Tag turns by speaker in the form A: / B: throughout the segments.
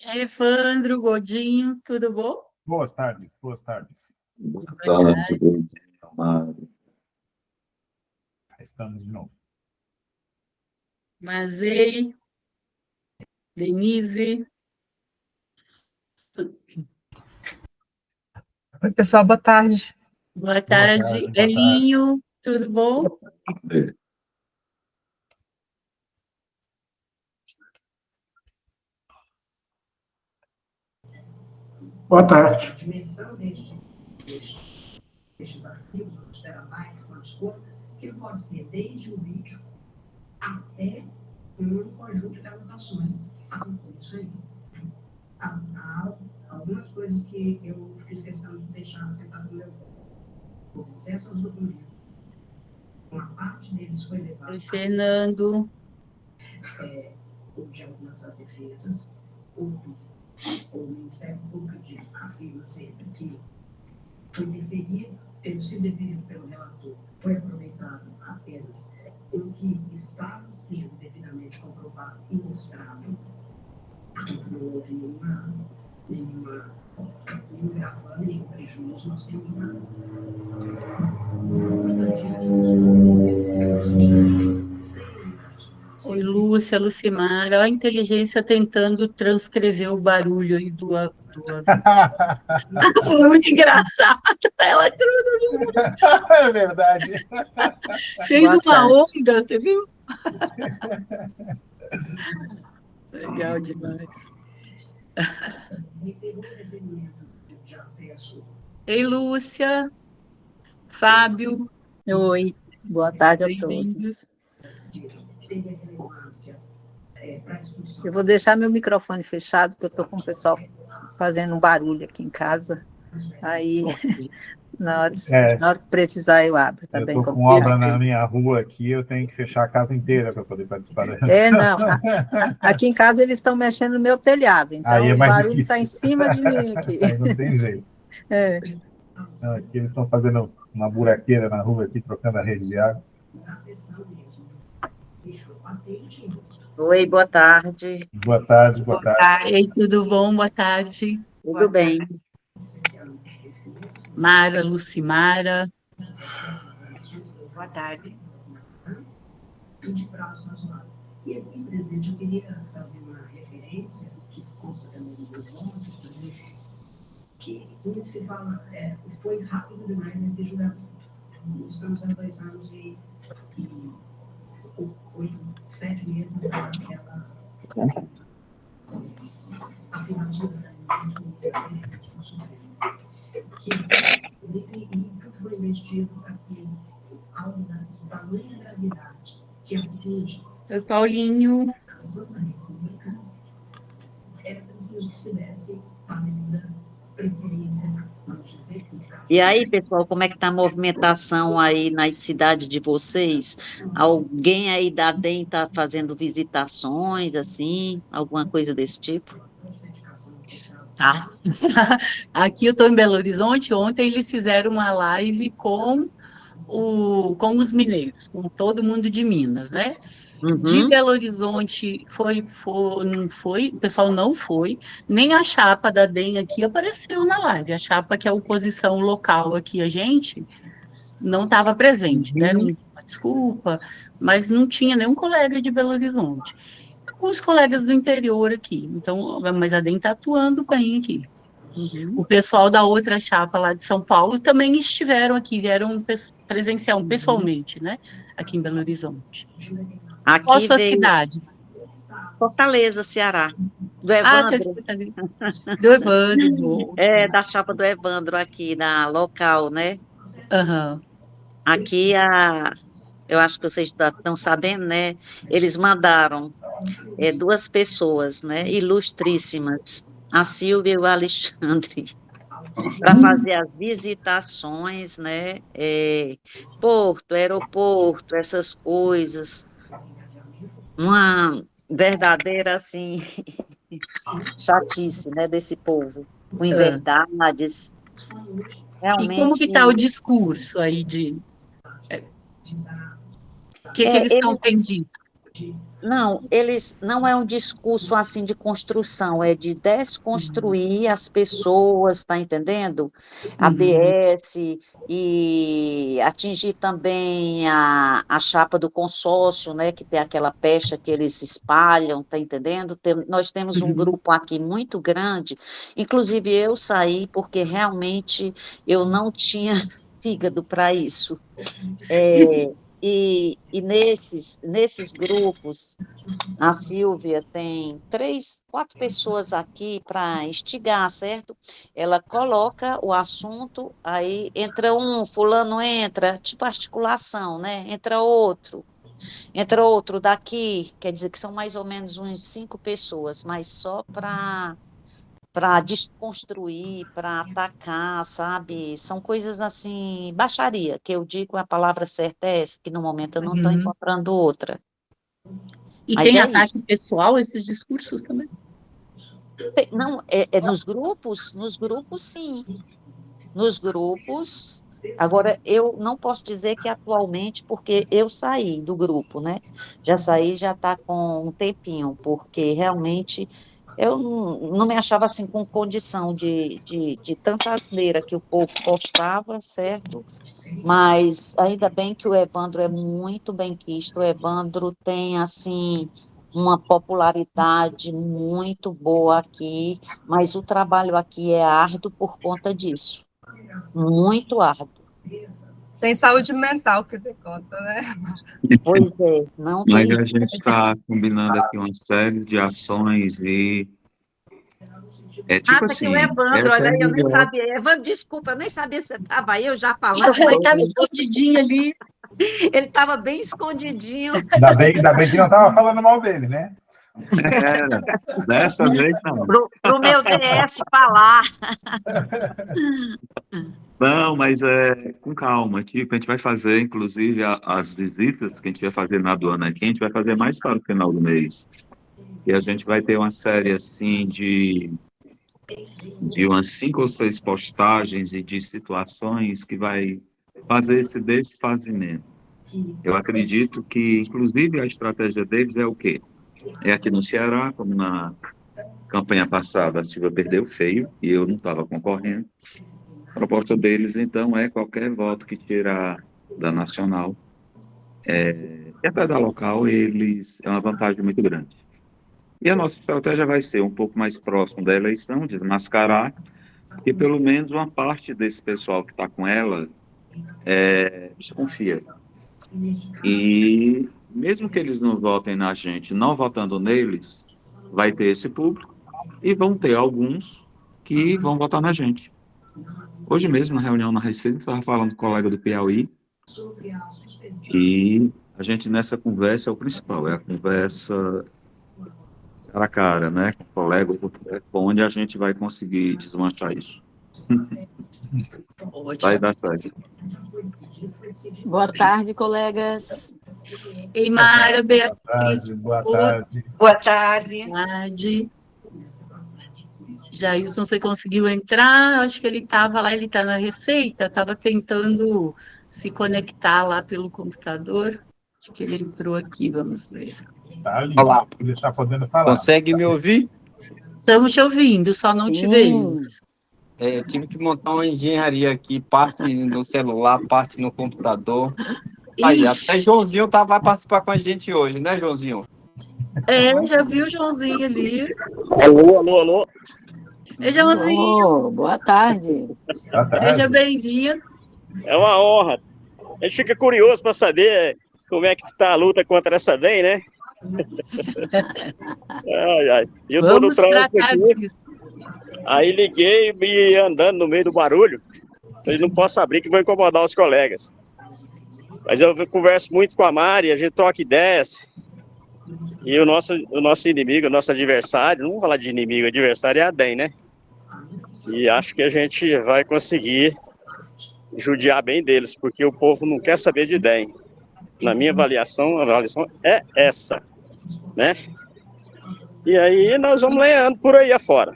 A: Evandro, Godinho, tudo bom?
B: Boas tardes, boas tardes.
C: Boa
A: Boa
C: tarde,
A: tarde.
C: bom dia, Mário.
B: Estamos de novo.
A: Mazei, Denise,
D: Oi, pessoal, boa tarde.
A: boa
B: Boa
A: tarde.
B: tarde, boa tarde.
A: Elinho, tudo bom?
E: Boa tarde.
F: A dimensão destes arquivos, os terabytes, quantos for, que pode ser desde o vídeo até um conjunto de anotações. Isso aí. Há algumas coisas que eu fiz questão de deixar sentado no meu corpo. Acesso aos documentos. Uma parte deles foi levada
A: Oi, Fernando.
F: de algumas das defesas. O Ministério Público afirma sempre que foi deferido, tendo sido deferido pelo relator, foi aproveitado apenas o que estava sendo devidamente comprovado e mostrado. Não houve nenhum gravame, nenhum prejuízo. Nós temos uma
A: Oi, Lúcia, Lucimara. Olha a inteligência tentando transcrever o barulho aí do avião. Foi muito engraçado. Ela
B: É verdade.
A: fez
D: Boa
A: uma
D: tarde.
A: onda, você viu? Legal demais.
F: de acesso.
A: Ei, Lúcia, Fábio,
D: Oi, boa tarde a
A: bem-vindos.
D: todos.
F: Teve a relevância para a discussão.
D: Eu vou deixar meu microfone fechado, porque eu estou com o pessoal fazendo um barulho aqui em casa. Aí, na hora que precisar, eu abro, tá
B: Eu
D: bem?
B: estou com obra na minha rua aqui, eu tenho que fechar a casa inteira para poder participar dessa.
D: Não. Aqui em casa eles estão mexendo no meu telhado, então
B: Aí é
D: o
B: mais
D: barulho está
B: difícil.
D: em cima de mim aqui.
B: Aí não tem jeito. Não, aqui eles estão fazendo uma buraqueira na rua aqui, trocando a rede de água.
F: Na sessão mesmo, deixou patente.
G: Oi, boa tarde.
B: Boa tarde, boa tarde.
A: Ei, tudo bom? Boa tarde.
G: Tudo bem?
A: Mara, Lucimara.
H: Boa tarde.
F: E de prazo razoável. E aqui, presidente, eu queria fazer uma referência, que consta também no meu ponto, que quando se fala, foi rápido demais esse julgamento. Estamos há 2 anos e 7 meses daquela afirmativa e tudo foi investido para que algo da tamanha gravidade que atinge
A: Oi, Paulinho.
F: a ação da República, era preciso que se desse a devida preferência, vamos dizer, no caso.
G: E aí, pessoal, como é que está a movimentação aí nas cidades de vocês? Alguém aí da DEM está fazendo visitações, assim, alguma coisa desse tipo?
A: Tá. Aqui eu estou em Belo Horizonte. Ontem eles fizeram uma live com os mineiros, com todo mundo de Minas, né? De
G: Uhum.
A: Belo Horizonte não foi, o pessoal não foi, nem a chapa da DEM aqui apareceu na live. A chapa que é a oposição local aqui, a gente não estava presente, né? Desculpa, mas não tinha nenhum colega de Belo Horizonte. Alguns colegas do interior aqui, então, mas a DEM está atuando bem aqui. O pessoal da outra chapa lá de São Paulo também estiveram aqui, vieram pessoalmente, né? Aqui em Belo Horizonte. Qual a
G: Aqui
A: sua
G: veio
A: cidade?
G: Fortaleza, Ceará, do
A: Você é de
G: Evandro.
A: Fortaleza. Do Evandro, bom.
G: Da chapa do Evandro aqui, na local, né?
A: Aham.
G: Aqui, eu acho que vocês estão sabendo, né? Eles mandaram 2 pessoas, né? Ilustríssimas, a Silvia e o Alexandre, para fazer as visitações, né? Porto, aeroporto, essas coisas. Uma verdadeira, assim, chatice, né? Desse povo, com inverdades.
A: E como que
G: Realmente.
A: está o discurso aí o que eles estão têm dito?
G: Não, eles não é um discurso assim de construção, é de desconstruir as pessoas, tá entendendo? A DS e atingir também a chapa do consórcio, né? Que tem aquela pecha que eles espalham, tá entendendo? Nós temos um grupo aqui muito grande, inclusive eu saí porque realmente eu não tinha fígado para isso. E nesses grupos, a Silvia tem 4 pessoas aqui para instigar, certo? Ela coloca o assunto, aí entra fulano entra, tipo articulação, né? Entra outro daqui, quer dizer que são mais ou menos uns 5 pessoas, mas só para desconstruir, para atacar, sabe? São coisas assim, baixaria, que eu digo a palavra certa é essa, que no momento eu não estou encontrando outra.
A: E
G: Mas
A: tem
G: é
A: ataque
G: isso.
A: pessoal, esses discursos também?
G: Não, nos grupos sim. Nos grupos, agora eu não posso dizer que atualmente, porque eu saí do grupo, né? Já saí, já está com um tempinho, porque realmente eu não me achava assim com condição de tanta asneira que o povo postava, certo? Mas ainda bem que o Evandro é muito benquisto, o Evandro tem, assim, uma popularidade muito boa aqui, mas o trabalho aqui é árduo por conta disso, muito árduo.
C: Tem saúde mental que dê conta, né?
G: Pois é, não
I: Mas
G: tem.
I: a gente está combinando aqui uma série de ações e é tipo
G: Tá aqui o
I: assim,
G: Evandro, olha aí, eu nem sabia. Evandro, desculpa, eu nem sabia se você estava aí, eu já falando.
A: Ele estava escondidinho ali.
G: Ele estava bem escondidinho.
B: Ainda bem que não estava falando mal dele, né?
I: Dessa vez não.
G: Pro meu DS falar.
I: Não, mas com calma. Tipo, a gente vai fazer, inclusive, as visitas que a gente vai fazer na aduana aqui, a gente vai fazer mais para o final do mês. E a gente vai ter uma série, assim, de umas 5 ou 6 postagens e de situações que vai fazer esse desfazimento. Eu acredito que, inclusive, a estratégia deles é o quê? É aqui no Ceará, como na campanha passada, a Silvia perdeu feio e eu não estava concorrendo. A proposta deles, então, é qualquer voto que tirar da nacional, e até da local, é uma vantagem muito grande. E a nossa estratégia vai ser um pouco mais próximo da eleição, desmascarar, porque pelo menos uma parte desse pessoal que está com ela desconfia. E mesmo que eles não votem na gente, não votando neles, vai ter esse público e vão ter alguns que vão votar na gente. Hoje mesmo, na reunião na Receita, estava falando com o colega do Piauí que a gente nessa conversa é o principal, é a conversa cara a cara, né, com o colega por telefone, a gente vai conseguir desmanchar isso. Vai dar certo.
D: Boa tarde, colegas.
A: Ei, Mara, Beatriz.
B: Boa tarde.
H: Boa tarde.
A: Boa tarde. Jailson, você conseguiu entrar? Acho que ele estava lá, ele está na Receita, estava tentando se conectar lá pelo computador. Acho que ele entrou aqui, vamos ver.
B: Está ali,
J: Olá.
B: ele está podendo falar.
J: Consegue me ouvir?
A: Estamos te ouvindo, só não te vemos.
J: Tive que montar uma engenharia aqui, parte no celular, parte no computador. Aí, até Joãozinho vai participar com a gente hoje, né, Joãozinho?
A: Já vi o Joãozinho ali.
K: Alô.
A: Ei, Joãozinho.
D: Boa tarde.
A: Seja bem-vindo.
K: É uma honra. A gente fica curioso para saber como é que está a luta contra essa DEM, né? Eu estou no trânsito aqui. Aí liguei e andando no meio do barulho. Eu não posso abrir que vou incomodar os colegas. Mas eu converso muito com a Mari, a gente troca ideias. E o nosso inimigo, o nosso adversário, não vou falar de inimigo, adversário é a DEM, né? E acho que a gente vai conseguir judiar bem deles, porque o povo não quer saber de DEM. Na minha avaliação, a avaliação é essa, né? E aí nós vamos lenhando por aí afora.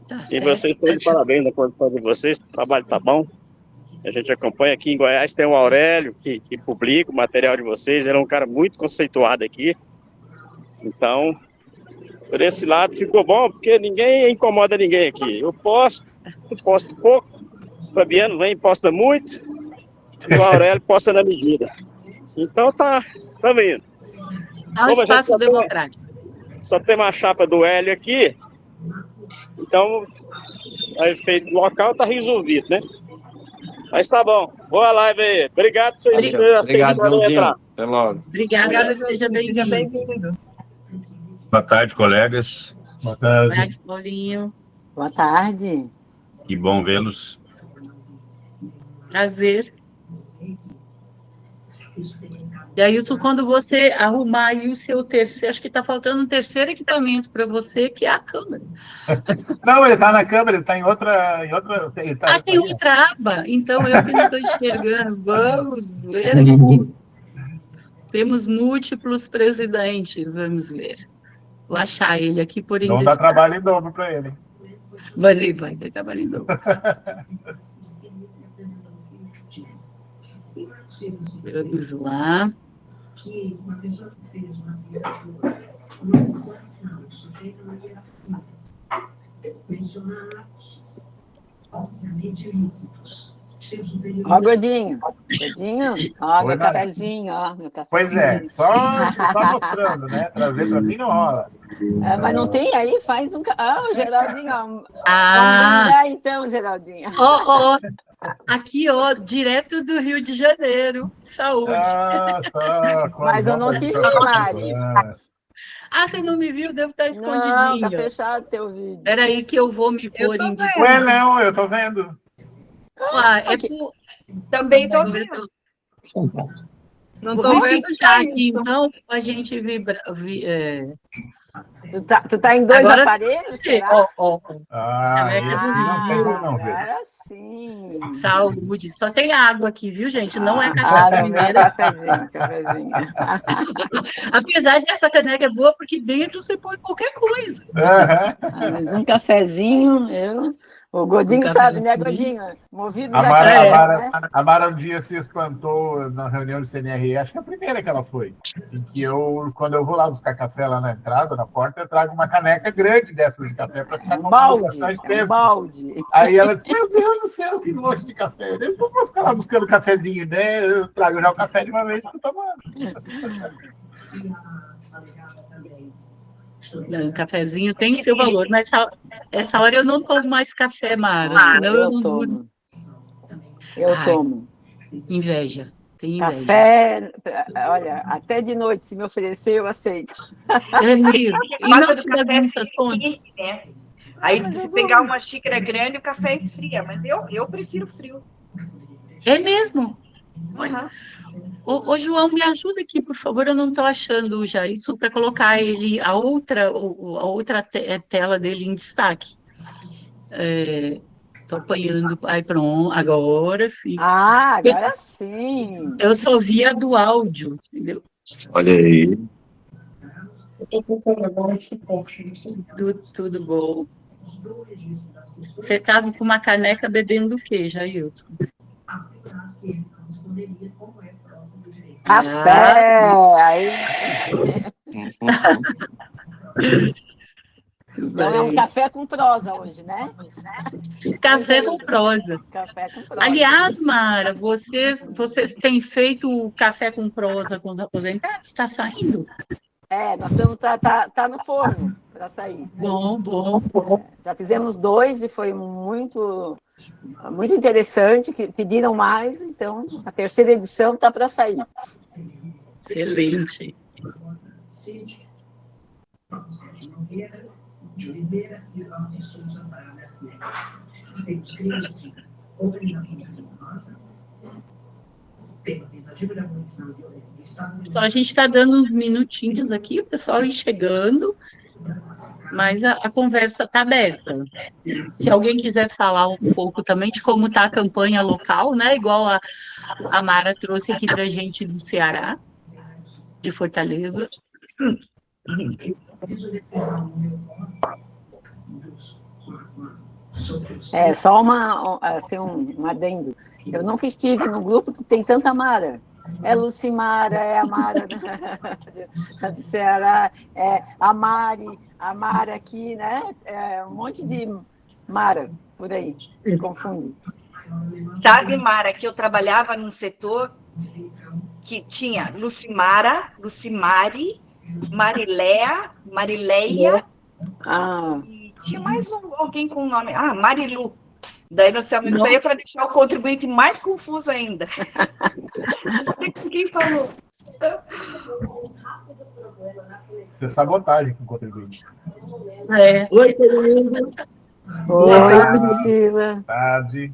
A: Tá
K: e vocês estão de parabéns na condição de vocês, o trabalho tá bom. A gente acompanha aqui em Goiás, tem o Aurélio, que publica o material de vocês, ele é um cara muito conceituado aqui. Então, por esse lado ficou bom, porque ninguém incomoda ninguém aqui. Eu posto pouco, o Fabiano vem e posta muito, e o Aurélio posta na medida. Então tá indo.
A: Há um espaço democrático.
K: Só tem uma chapa do Hélio aqui, então o efeito local tá resolvido, né? Mas tá bom. Boa live aí. Obrigado por vocês
J: Obrigado, Joãozinho. Até logo.
A: Obrigada, seja bem-vindo.
L: Boa tarde, colegas.
B: Boa tarde.
A: Boa tarde, Paulinho.
D: Boa tarde.
L: Que bom vê-los.
A: Prazer. E aí, quando você arrumar aí o seu terceiro, acho que está faltando um terceiro equipamento para você, que é a câmera.
B: Não, ele está na câmera, ele está em outra.
A: Tem outra aba? Então eu que não estou enxergando. Vamos ver aqui. Temos múltiplos presidentes, vamos ver. Vou achar ele aqui por
B: Não dá trabalho em dobro para ele.
A: Vai ter trabalho em dobro. Vamos lá.
F: Que uma pessoa que fez uma população sujeita a uma hierarquia, mencionados, obviamente ilícitos.
D: Ó, gordinho. Ó, meu cafezinho, ó. Meu cafezinho.
B: Pois é, só mostrando, né? Trazer para mim não rola.
D: Mas não tem aí? Faz um... o Geraldinho, ó. Vamos brindar então, Geraldinho.
A: Aqui, direto do Rio de Janeiro. Saúde.
D: Mas eu não te vi, Mari.
A: Você não me viu? Devo estar escondidinho.
D: Não, tá fechado teu vídeo.
A: Espera aí que eu vou me pôr em...
B: Ué, não, eu tô vendo.
C: Também tô vendo. Não tô vendo
A: aqui, então, a gente vibra...
D: Tu tá em dois aparelhos?
A: Agora sim. Saúde. Só tem água aqui, viu, gente? Não é cachaça mineira.
D: Cafezinho.
A: Apesar dessa caneca é boa, porque dentro você põe qualquer coisa.
D: Mas um cafezinho, o Godinho sabe, né, Godinho? Movido
B: a Mara um dia se espantou na reunião do CNRE, acho que é a primeira que ela foi. Em que quando eu vou lá buscar café lá na entrada, na porta, eu trago uma caneca grande dessas de café para ficar com bastante tempo.
D: Balde.
B: Aí ela disse, meu Deus do céu, que nojo de café. Eu não vou ficar lá buscando cafezinho, né? Eu trago já o café de uma vez para tomar.
A: Não, o cafezinho tem seu valor, mas essa hora eu não tomo mais café, Mara, senão eu não durmo.
D: Eu tomo.
A: Inveja. Tem inveja.
D: Café, olha, até de noite, se me oferecer, eu aceito.
A: É mesmo. E não te bagunça as contas.
H: Aí, se pegar uma xícara grande, o café esfria, mas eu prefiro frio.
A: É mesmo? Ô, João, me ajuda aqui, por favor, eu não estou achando já isso para colocar ele, a outra tela dele em destaque. Estou apanhando. Aí, pronto, agora sim.
D: Agora sim.
A: Eu só vi a do áudio, entendeu?
I: Olha aí.
A: Tudo bom. Você estava com uma caneca bebendo o quê, Jailton?
D: Café! Aí. Então é um café com prosa hoje, né?
A: Café com prosa. Aliás, Mara, vocês têm feito o café com prosa com os aposentados? Está saindo?
D: Nós estamos tá no forno para sair.
A: Bom.
D: Já fizemos 2 e foi muito interessante, que pediram mais, então a 3ª edição está para sair.
A: Excelente.
F: De Oliveira e Alves Souza Braga. Escreve-se organização criminosa, pela tentativa de abolição violenta do Estado.
A: Só a gente está dando uns minutinhos aqui, o pessoal ir chegando, mas a conversa está aberta. Se alguém quiser falar um pouco também de como está a campanha local, né? Igual a Mara trouxe aqui para a gente do Ceará, de Fortaleza.
D: Só assim, um adendo. Eu nunca estive no grupo que tem tanta Mara. É Lucimara, é a Mara do Ceará, é a Mara aqui, né? É um monte de Mara por aí, me confunde.
H: Sabe, Mara, que eu trabalhava num setor que tinha Lucimara, Lucimari, Marileia, e tinha mais alguém com o nome. Marilu. Daí nós chamamos isso aí é para deixar o contribuinte mais confuso ainda. Não sei com quem falou.
B: Isso é sabotagem com o contribuinte.
M: Oi, querida.
D: Oi, Priscila.
B: Tarde.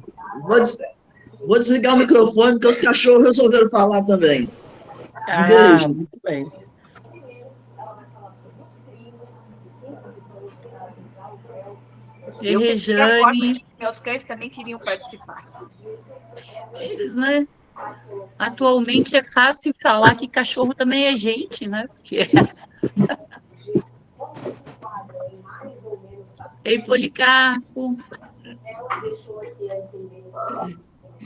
M: Vou desligar o microfone, porque os cachorros resolveram falar também. Beijo.
A: Muito bem. E Rejane.
H: Meus cães também queriam participar.
A: Eles, né? Atualmente é fácil falar que cachorro também é gente, né? Porque... Ei, Policarpo.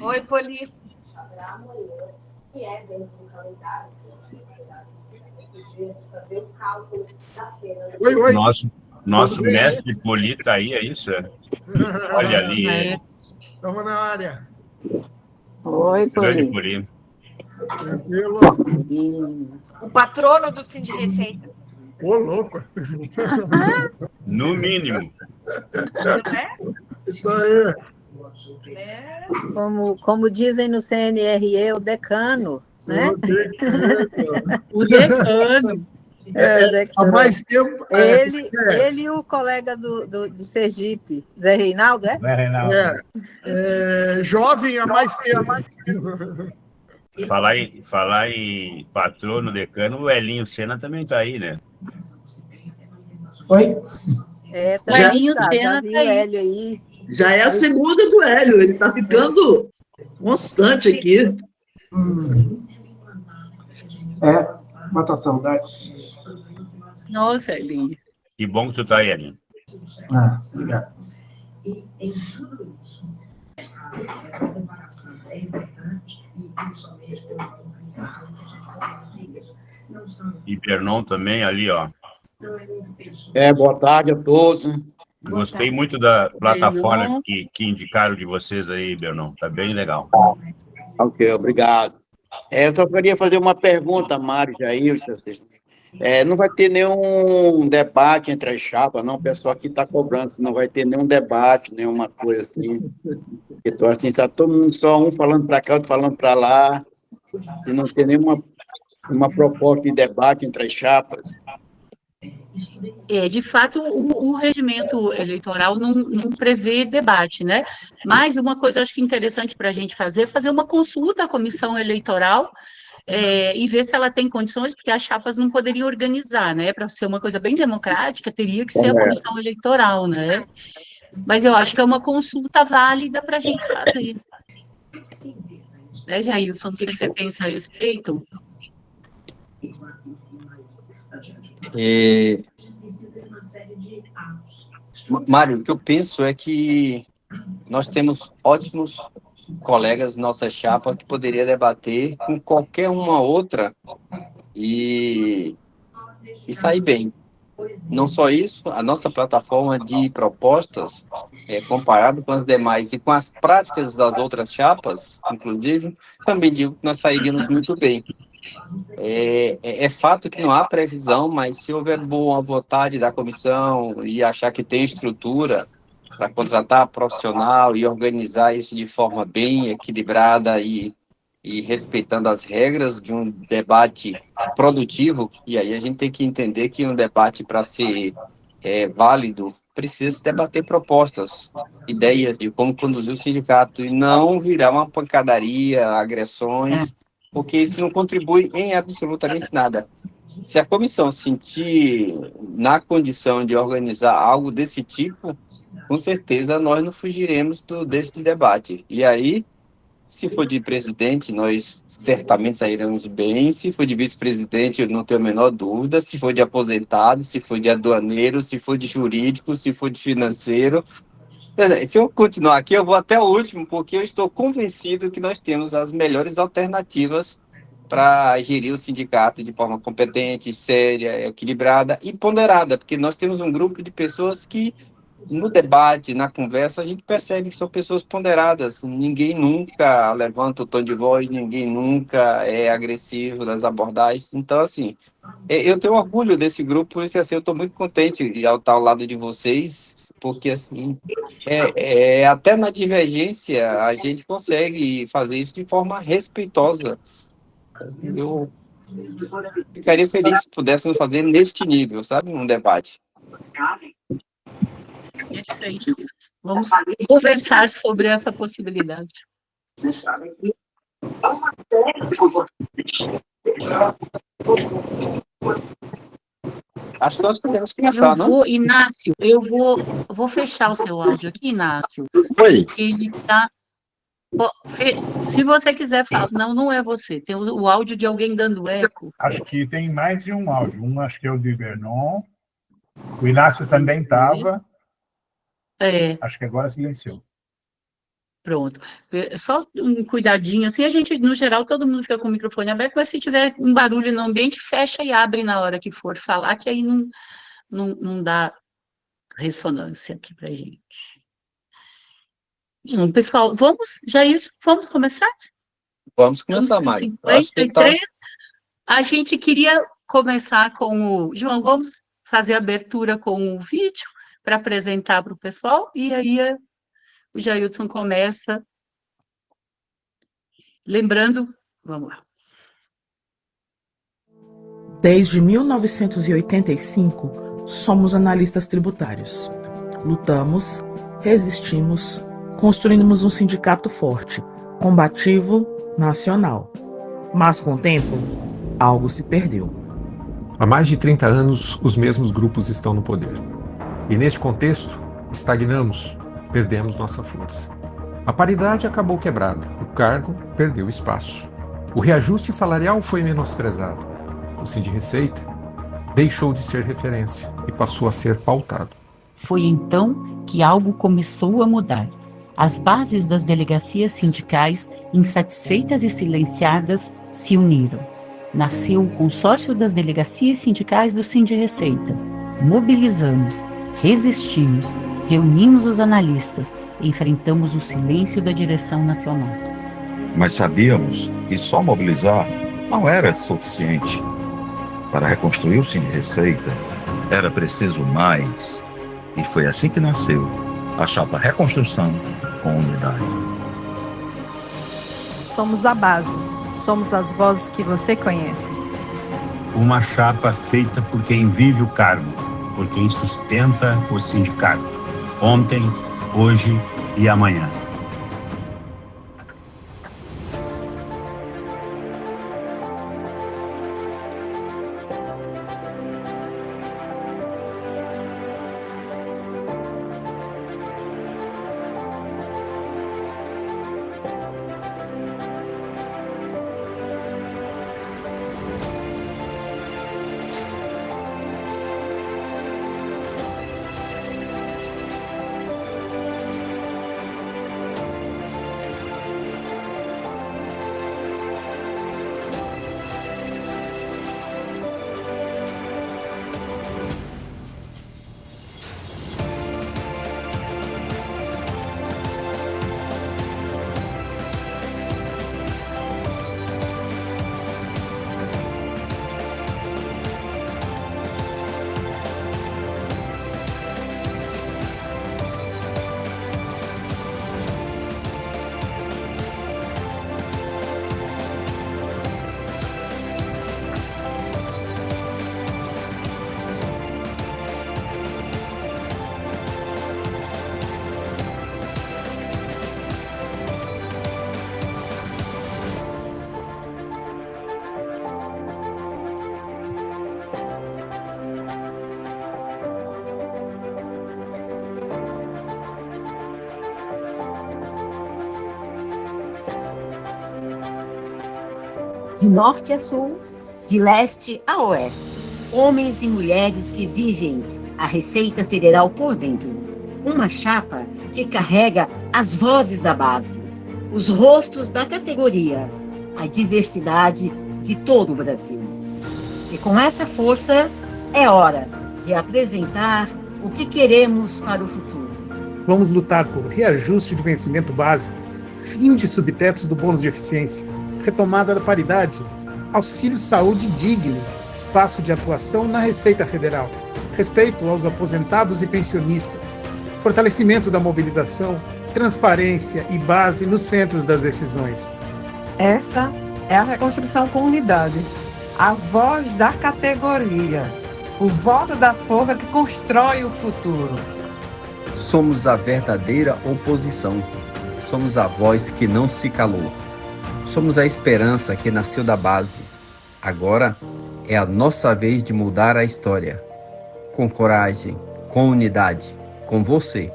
H: Oi, Poli.
L: Oi. Nosso mestre Poli está aí, é isso? Olha ali.
N: Estamos na área.
D: Oi,
L: Grande Poli.
N: Tranquilo.
H: O patrono do Cine de Receita.
N: Ô, louco.
L: No mínimo.
H: Não é?
N: Isso aí.
D: Como dizem no CNRE, o decano, né?
A: O decano.
N: Há mais tempo.
D: Ele e o colega de Sergipe, Zé Reinaldo, é?
B: Zé Reinaldo.
N: Jovem há mais tempo.
L: Falar em patrono, decano, o Elinho Senna também está aí, né?
E: Oi?
D: Já vi o Hélio aí.
M: Já é a segunda do Hélio, ele está ficando constante aqui.
E: Mata a saudade.
A: Nossa, Elinho.
L: Que bom que tu está aí, Elinho.
E: Obrigado.
F: E em tudo isso, essa preparação é importante, e principalmente pela organização que a gente coloca isso.
L: E Bernon também ali, ó.
O: Boa tarde a todos.
L: Gostei muito da plataforma que indicaram de vocês aí, Bernon. Tá bem legal.
O: Ok, obrigado. Eu só queria fazer uma pergunta, Mário, Jair, não vai ter nenhum debate entre as chapas, não? O pessoal aqui está cobrando, se não vai ter nenhum debate, nenhuma coisa assim. Então, assim, está todo mundo só um falando para cá, outro falando para lá. Se não tem nenhuma proposta de debate entre as chapas.
A: De fato, o regimento eleitoral não prevê debate, né? Mas uma coisa acho que interessante para a gente fazer é fazer uma consulta à comissão eleitoral e ver se ela tem condições, porque as chapas não poderiam organizar, né? Para ser uma coisa bem democrática, teria que ser a comissão eleitoral, né? Mas eu acho que é uma consulta válida para a gente fazer. Né, Jailson? Não sei se você pensa a respeito.
J: Mário, o que eu penso é que nós temos ótimos colegas nossa chapa que poderia debater com qualquer uma outra e sair bem. Não só isso, a nossa plataforma de propostas, comparado com as demais e com as práticas das outras chapas, inclusive, também digo que nós sairíamos muito bem. É fato que não há previsão, mas se houver boa vontade da comissão e achar que tem estrutura para contratar profissional e organizar isso de forma bem equilibrada e respeitando as regras de um debate produtivo, e aí a gente tem que entender que um debate, para ser válido, precisa se debater propostas, ideias de como conduzir o sindicato, e não virar uma pancadaria, agressões, porque isso não contribui em absolutamente nada. Se a comissão sentir na condição de organizar algo desse tipo, com certeza nós não fugiremos desse debate. E aí, se for de presidente, nós certamente sairemos bem. Se for de vice-presidente, eu não tenho a menor dúvida. Se for de aposentado, se for de aduaneiro, se for de jurídico, se for de financeiro, Se eu continuar aqui, eu vou até o último, porque eu estou convencido que nós temos as melhores alternativas para gerir o sindicato de forma competente, séria, equilibrada e ponderada, porque nós temos um grupo de pessoas que, no debate, na conversa, a gente percebe que são pessoas ponderadas. Ninguém nunca levanta o tom de voz, ninguém nunca é agressivo nas abordagens. Então, assim, eu tenho orgulho desse grupo, por isso, assim, eu estou muito contente de estar ao lado de vocês, porque, assim, até na divergência, a gente consegue fazer isso de forma respeitosa. Eu ficaria feliz se pudéssemos fazer neste nível, sabe? Um debate.
A: Perfeito. Vamos conversar sobre essa possibilidade.
J: Acho que nós podemos começar, não?
A: Inácio, eu vou fechar o seu áudio aqui, Inácio.
O: Oi.
A: Ele está... Se você quiser falar, não é você, tem o áudio de alguém dando eco.
B: Acho que tem mais de um áudio. Um acho que é o de Vernon. O Inácio também estava. Acho que agora silenciou.
A: Pronto. Só um cuidadinho, assim, a gente, no geral, todo mundo fica com o microfone aberto, mas se tiver um barulho no ambiente, fecha e abre na hora que for falar, que aí não dá ressonância aqui pra gente. Pessoal, vamos começar?
J: Vamos começar, Mário.
A: 53. A gente queria começar com o... João, vamos fazer a abertura com o vídeo para apresentar para o pessoal, e aí o Jailton começa. Lembrando, vamos lá.
P: Desde 1985, somos analistas tributários. Lutamos, resistimos, construímos um sindicato forte, combativo, nacional. Mas, com o tempo, algo se perdeu.
Q: Há mais de 30 anos, os mesmos grupos estão no poder. E, neste contexto, estagnamos, perdemos nossa força. A paridade acabou quebrada, o cargo perdeu espaço. O reajuste salarial foi menosprezado. O Sindirreceita deixou de ser referência e passou a ser pautado.
R: Foi então que algo começou a mudar. As bases das delegacias sindicais, insatisfeitas e silenciadas, se uniram. Nasceu o consórcio das delegacias sindicais do Sindirreceita. Mobilizamos, resistimos, reunimos os analistas, enfrentamos o silêncio da direção nacional.
S: Mas sabíamos que só mobilizar não era suficiente. Para reconstruir o Sindirreceita, era preciso mais. E foi assim que nasceu a chapa Reconstrução com Unidade.
C: Somos a base. Somos as vozes que você conhece.
L: Uma chapa feita por quem vive o cargo, por quem sustenta o sindicato. Ontem, hoje e amanhã.
R: De norte a sul, de leste a oeste, homens e mulheres que vivem a Receita Federal por dentro. Uma chapa
T: que carrega as vozes da base, os rostos da categoria, a diversidade de todo o Brasil. E com essa força, é hora de apresentar o que queremos para o futuro.
U: Vamos lutar por reajuste de vencimento básico, fim de subtetos do bônus de eficiência, retomada da paridade, auxílio saúde digno, espaço de atuação na Receita Federal, respeito aos aposentados e pensionistas, fortalecimento da mobilização, transparência e base nos centros das decisões.
V: Essa é a reconstrução com unidade, a voz da categoria, o voto da força que constrói o futuro.
J: Somos a verdadeira oposição. Somos a voz que não se calou. Somos a esperança que nasceu da base. Agora é a nossa vez de mudar a história. Com coragem, com unidade, com você.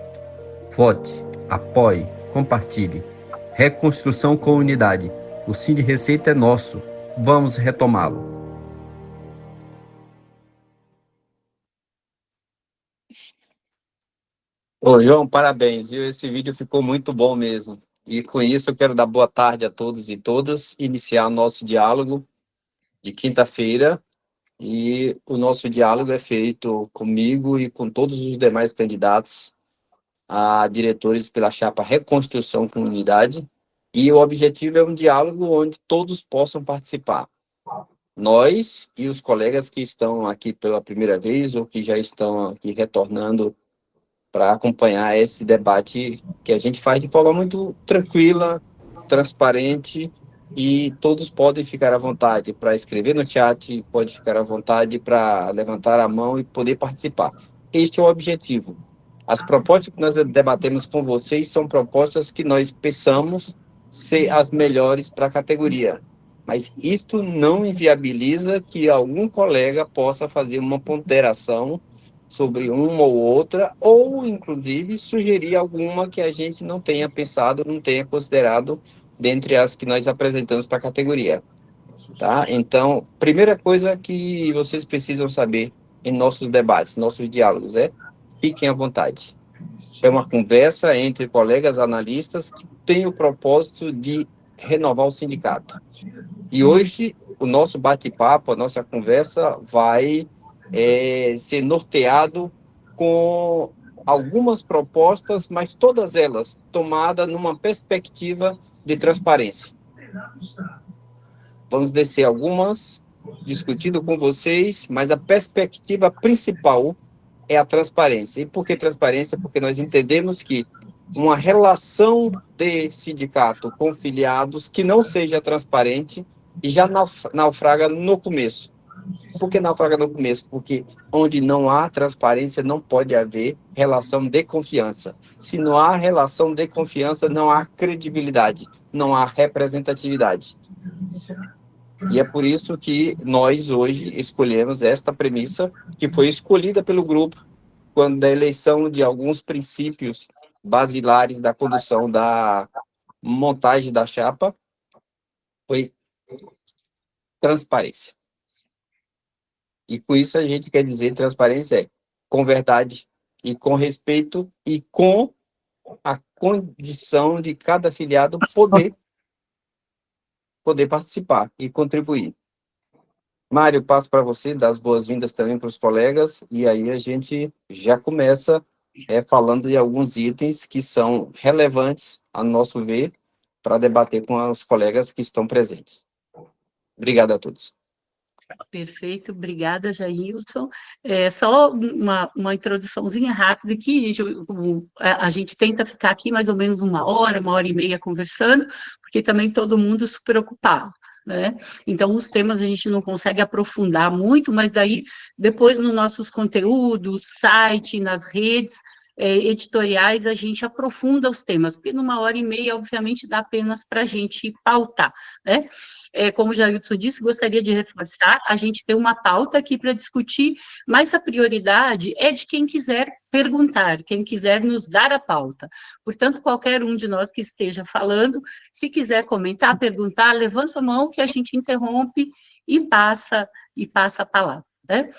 J: Vote, apoie, compartilhe. Reconstrução com unidade. O Sind Receita é nosso. Vamos retomá-lo. Ô, João, parabéns, viu? Esse vídeo ficou muito bom mesmo. E com isso eu quero dar boa tarde a todos e todas, iniciar o nosso diálogo de quinta-feira. E o nosso diálogo é feito comigo e com todos os demais candidatos a diretores pela chapa Reconstrução com Unidade. E o objetivo é um diálogo onde todos possam participar. Nós e os colegas que estão aqui pela primeira vez ou que já estão aqui retornando para acompanhar esse debate que a gente faz de forma muito tranquila, transparente, e todos podem ficar à vontade para escrever no chat, pode ficar à vontade para levantar a mão e poder participar. Este é o objetivo. As propostas que nós debatemos com vocês são propostas que nós pensamos ser as melhores para a categoria, mas isto não inviabiliza que algum colega possa fazer uma ponderação sobre uma ou outra, ou, inclusive, sugerir alguma que a gente não tenha pensado, não tenha considerado dentre as que nós apresentamos para a categoria. Tá? Então, primeira coisa que vocês precisam saber em nossos debates, nossos diálogos, fiquem à vontade. É uma conversa entre colegas analistas que tem o propósito de renovar o sindicato. E hoje, o nosso bate-papo, a nossa conversa vai ser norteado com algumas propostas, mas todas elas tomadas numa perspectiva de transparência. Vamos descer algumas, discutindo com vocês, mas a perspectiva principal é a transparência. E por que transparência? Porque nós entendemos que uma relação de sindicato com filiados que não seja transparente e já naufraga no começo. Por que naufraga no começo? Porque onde não há transparência não pode haver relação de confiança. Se não há relação de confiança, não há credibilidade, não há representatividade. E é por isso que nós hoje escolhemos esta premissa, que foi escolhida pelo grupo quando da eleição de alguns princípios basilares da condução da montagem da chapa, foi transparência. E com isso a gente quer dizer transparência com verdade e com respeito e com a condição de cada afiliado poder participar e contribuir. Mário, passo para você, dar as boas-vindas também para os colegas, e aí a gente já começa falando de alguns itens que são relevantes, a nosso ver, para debater com os colegas que estão presentes. Obrigado a todos.
A: Perfeito, obrigada, Jailson. Só uma introduçãozinha rápida que a gente tenta ficar aqui mais ou menos uma hora e meia conversando, porque também todo mundo super ocupado, né? Então, os temas a gente não consegue aprofundar muito, mas daí, depois nos nossos conteúdos, site, nas redes editoriais, a gente aprofunda os temas, porque numa hora e meia, obviamente, dá apenas para a gente pautar, né? Como o Jailson disse, gostaria de reforçar, a gente tem uma pauta aqui para discutir, mas a prioridade é de quem quiser perguntar, quem quiser nos dar a pauta. Portanto, qualquer um de nós que esteja falando, se quiser comentar, perguntar, levanta a mão que a gente interrompe e passa a palavra, né?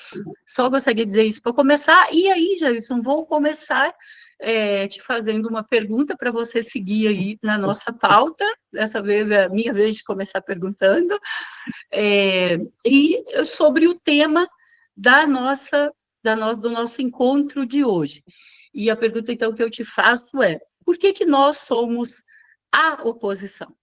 A: Só gostaria de dizer isso para começar, e aí, Jailson, vou começar te fazendo uma pergunta para você seguir aí na nossa pauta. Dessa vez é a minha vez de começar perguntando. E sobre o tema do nosso encontro de hoje. E a pergunta, então, que eu te faço é: por que nós somos a oposição?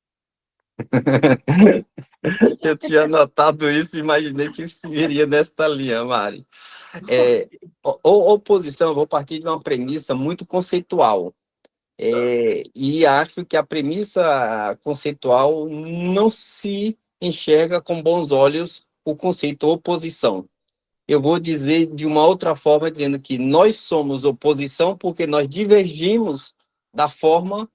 J: Eu tinha notado isso e imaginei que viria nesta linha, Mari. Oposição, eu vou partir de uma premissa muito conceitual. E acho que a premissa conceitual não se enxerga com bons olhos o conceito oposição. Eu vou dizer de uma outra forma, dizendo que nós somos oposição porque nós divergimos da forma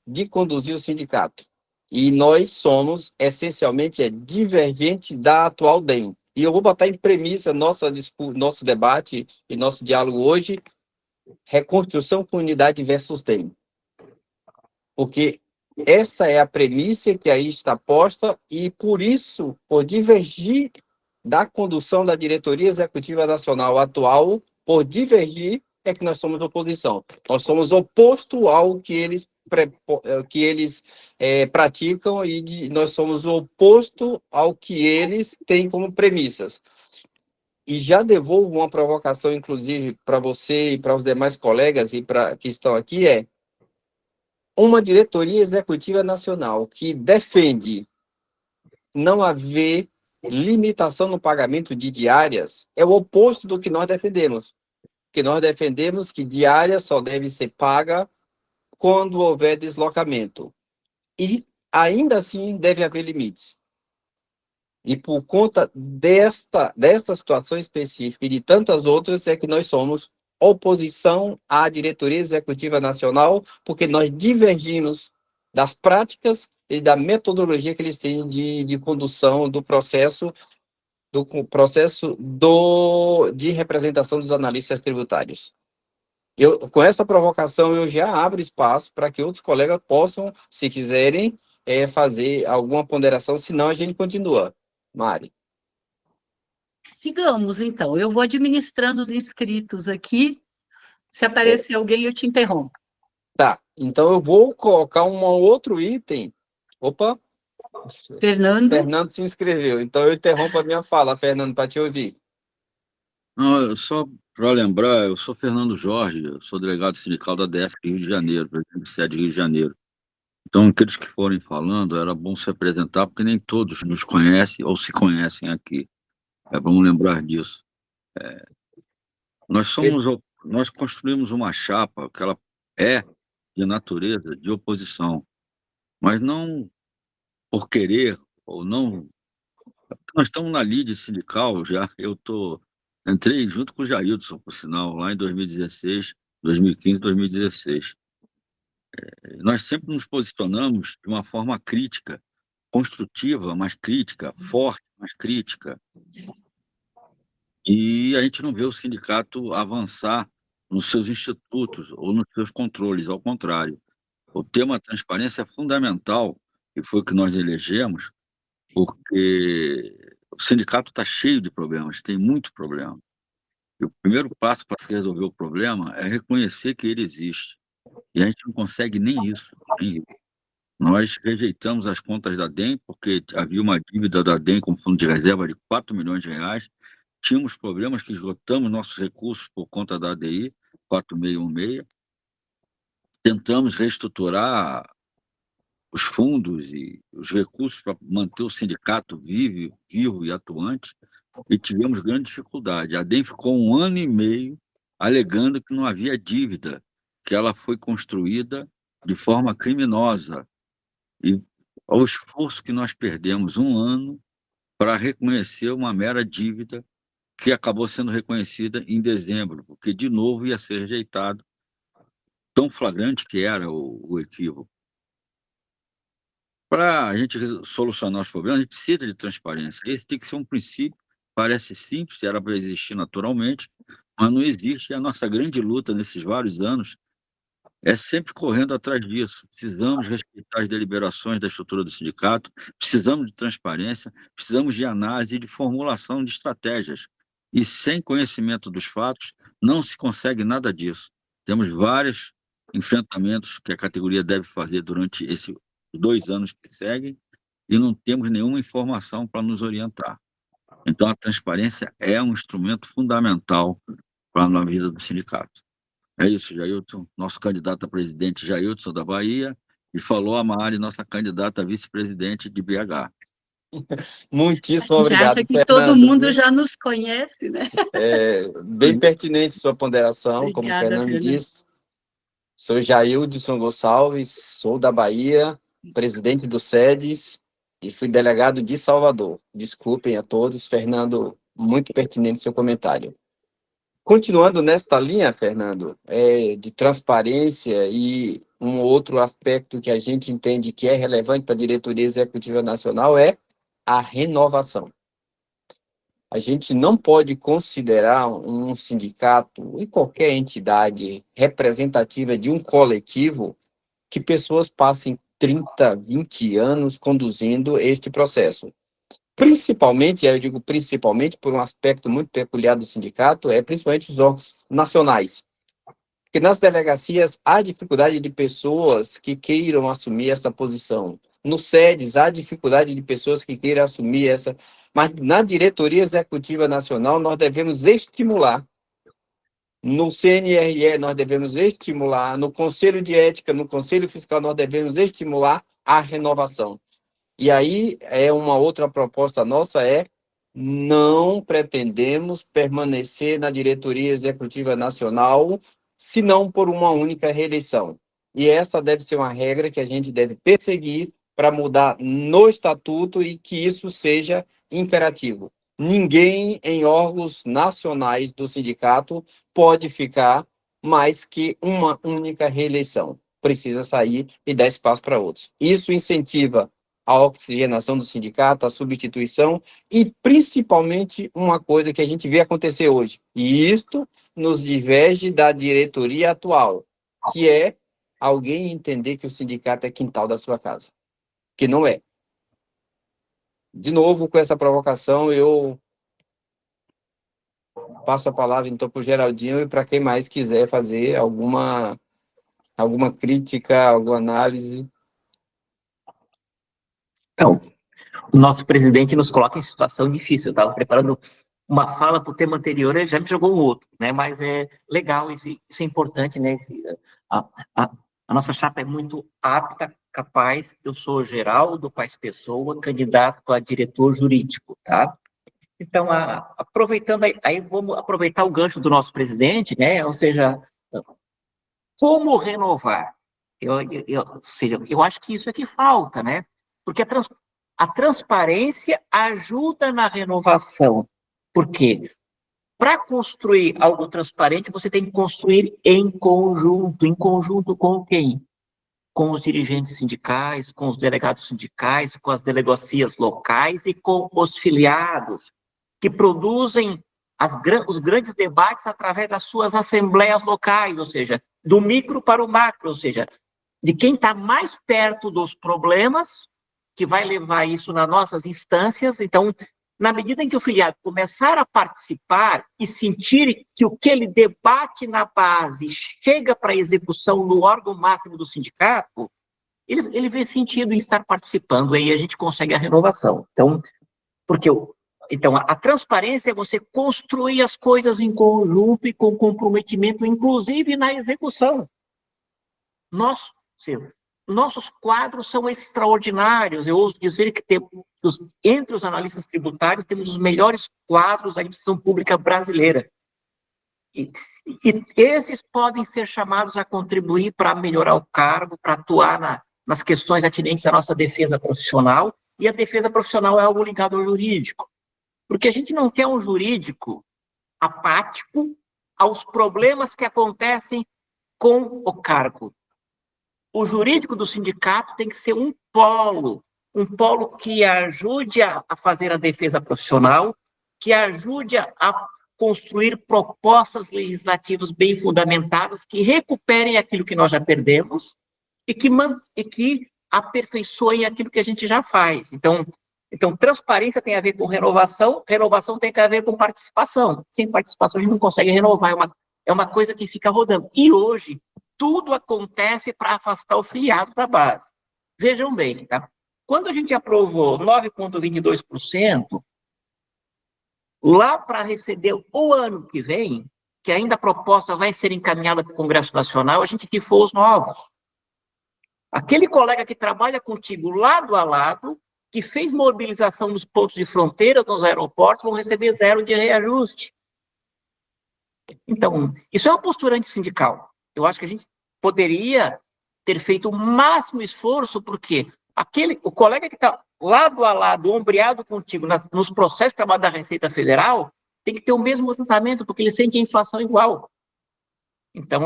J: de conduzir o sindicato. E nós somos, essencialmente, divergentes da atual DEM. E eu vou botar em premissa nosso debate e nosso diálogo hoje, reconstrução com unidade versus DEM. Porque essa é a premissa que aí está posta e, por isso, por divergir da condução da diretoria executiva nacional atual, por divergir, é que nós somos oposição. Nós somos oposto ao que eles praticam e nós somos oposto ao que eles têm como premissas. E já devolvo uma provocação, inclusive, para você e para os demais colegas que estão aqui, uma diretoria executiva nacional que defende não haver limitação no pagamento de diárias é o oposto do que nós defendemos. Que nós defendemos que diária só deve ser paga quando houver deslocamento. E, ainda assim, deve haver limites. E por conta desta situação específica e de tantas outras, é que nós somos oposição à diretoria executiva nacional, porque nós divergimos das práticas e da metodologia que eles têm de condução do processo de representação dos analistas tributários. Com essa provocação, eu já abro espaço para que outros colegas possam, se quiserem, fazer alguma ponderação, senão a gente continua. Mari.
A: Sigamos, então. Eu vou administrando os inscritos aqui. Se aparecer alguém, eu te interrompo.
J: Tá, então eu vou colocar um outro item. Opa! Fernando se inscreveu, então eu interrompo a minha fala, Fernando, para te ouvir.
G: Não, só para lembrar, eu sou Fernando Jorge, eu sou delegado sindical da DESC Rio de Janeiro, presidente do SED Rio de Janeiro. Então, aqueles que forem falando, era bom se apresentar, porque nem todos nos conhecem ou se conhecem aqui. Vamos lembrar disso. Nós construímos uma chapa que ela é de natureza de oposição, mas não por querer ou não. Nós estamos na lide sindical já. Entrei junto com o Jailson, por sinal, lá em 2016, 2015, 2016. Nós sempre nos posicionamos de uma forma crítica, construtiva, mas crítica, forte, mas crítica. E a gente não vê o sindicato avançar nos seus institutos ou nos seus controles, ao contrário. O tema transparência é fundamental, e foi o que nós elegemos, porque o sindicato está cheio de problemas, tem muito problema. E o primeiro passo para se resolver o problema é reconhecer que ele existe. E a gente não consegue nem isso. Nós rejeitamos as contas da DEM, porque havia uma dívida da DEM com fundo de reserva de R$4 milhões. Tínhamos problemas que esgotamos nossos recursos por conta da ADI, 4616. Tentamos reestruturar os fundos e os recursos para manter o sindicato vivo e atuante, e tivemos grande dificuldade. A DEM ficou 1 ano e meio alegando que não havia dívida, que ela foi construída de forma criminosa. E ao esforço que nós perdemos 1 ano para reconhecer uma mera dívida que acabou sendo reconhecida em dezembro, porque de novo ia ser rejeitado, tão flagrante que era o equívoco. Para a gente solucionar os problemas, a gente precisa de transparência. Esse tem que ser um princípio, parece simples, era para existir naturalmente, mas não existe. E a nossa grande luta nesses vários anos é sempre correndo atrás disso. Precisamos respeitar as deliberações da estrutura do sindicato, precisamos de transparência, precisamos de análise e de formulação de estratégias. E sem conhecimento dos fatos, não se consegue nada disso. Temos vários enfrentamentos que a categoria deve fazer durante esses 2 anos que seguem e não temos nenhuma informação para nos orientar. Então, a transparência é um instrumento fundamental para a vida do sindicato. É isso, Jailton, nosso candidato a presidente Jailton da Bahia, e falou a Mari, nossa candidata a vice-presidente de BH.
J: Muitíssimo
A: A gente
J: obrigado,
A: acha que
J: Fernando.
A: todo mundo já nos conhece, né?
J: Bem pertinente sua ponderação, como o
A: Obrigada,
J: Fernando
A: Fernando.
J: disse. Sou Jaildson Gonçalves, sou da Bahia, presidente do SEDES e fui delegado de Salvador. Desculpem a todos, Fernando, muito pertinente seu comentário. Continuando nesta linha, Fernando, de transparência e um outro aspecto que a gente entende que é relevante para a diretoria executiva nacional é a renovação. A gente não pode considerar um sindicato e qualquer entidade representativa de um coletivo que pessoas passem 30, 20 anos conduzindo este processo. Principalmente, eu digo principalmente por um aspecto muito peculiar do sindicato, principalmente os órgãos nacionais. Porque nas delegacias há dificuldade de pessoas que queiram assumir essa posição. No SEDES há dificuldade de pessoas que queiram assumir essa... Mas na diretoria executiva nacional nós devemos estimular. No CNRE nós devemos estimular. No Conselho de Ética, no Conselho Fiscal nós devemos estimular a renovação. E aí, uma outra proposta nossa não pretendemos permanecer na diretoria executiva nacional, senão por uma única reeleição. E essa deve ser uma regra que a gente deve perseguir para mudar no estatuto e que isso seja imperativo. Ninguém em órgãos nacionais do sindicato pode ficar mais que uma única reeleição. Precisa sair e dar espaço para outros. Isso incentiva a oxigenação do sindicato, a substituição e, principalmente, uma coisa que a gente vê acontecer hoje. E isto nos diverge da diretoria atual, que é alguém entender que o sindicato é quintal da sua casa, que não é. De novo, com essa provocação, eu passo a palavra, então, para o Geraldinho e para quem mais quiser fazer alguma crítica, alguma análise.
I: Então, o nosso presidente nos coloca em situação difícil. Eu estava preparando uma fala para o tema anterior, ele já me jogou um outro, né? Mas é legal, isso é importante, né? A nossa chapa é muito apta, capaz. Eu sou Geraldo Paes Pessoa, candidato a diretor jurídico, tá? Então, aproveitando aí, vamos aproveitar o gancho do nosso presidente, né? Ou seja, como renovar? Eu acho que isso é que falta, né? Porque a transparência ajuda na renovação. Por quê? Para construir algo transparente, você tem que construir em conjunto com quem? Com os dirigentes sindicais, com os delegados sindicais, com as delegacias locais e com os filiados, que produzem os grandes debates através das suas assembleias locais, ou seja, do micro para o macro, ou seja, de quem está mais perto dos problemas, que vai levar isso nas nossas instâncias. Então, na medida em que o filiado começar a participar e sentir que o que ele debate na base chega para execução no órgão máximo do sindicato, ele vê sentido em estar participando, aí a gente consegue a renovação. Então, a transparência é você construir as coisas em conjunto e com comprometimento, inclusive na execução. Nossos quadros são extraordinários. Eu ouso dizer que entre os analistas tributários temos os melhores quadros da administração pública brasileira. E esses podem ser chamados a contribuir para melhorar o cargo, para atuar nas questões atinentes à nossa defesa profissional, e a defesa profissional é algo ligado ao jurídico. Porque a gente não quer um jurídico apático aos problemas que acontecem com o cargo. O jurídico do sindicato tem que ser um polo que ajude a fazer a defesa profissional, que ajude a construir propostas legislativas bem fundamentadas, que recuperem aquilo que nós já perdemos e que aperfeiçoem aquilo que a gente já faz. Então, transparência tem a ver com renovação tem a ver com participação. Sem participação, a gente não consegue renovar. é uma coisa que fica rodando. E hoje, tudo acontece para afastar o filiado da base. Vejam bem, tá? Quando a gente aprovou 9,22%, lá para receber o ano que vem, que ainda a proposta vai ser encaminhada para o Congresso Nacional, a gente rifou os novos. Aquele colega que trabalha contigo lado a lado, que fez mobilização nos pontos de fronteira, nos aeroportos, vão receber 0 de reajuste. Então, isso é uma postura antissindical. Eu acho que a gente poderia ter feito o máximo esforço, porque o colega que está lado a lado, ombreado contigo, nos processos de trabalho da Receita Federal, tem que ter o mesmo tratamento, porque ele sente a inflação igual. Então,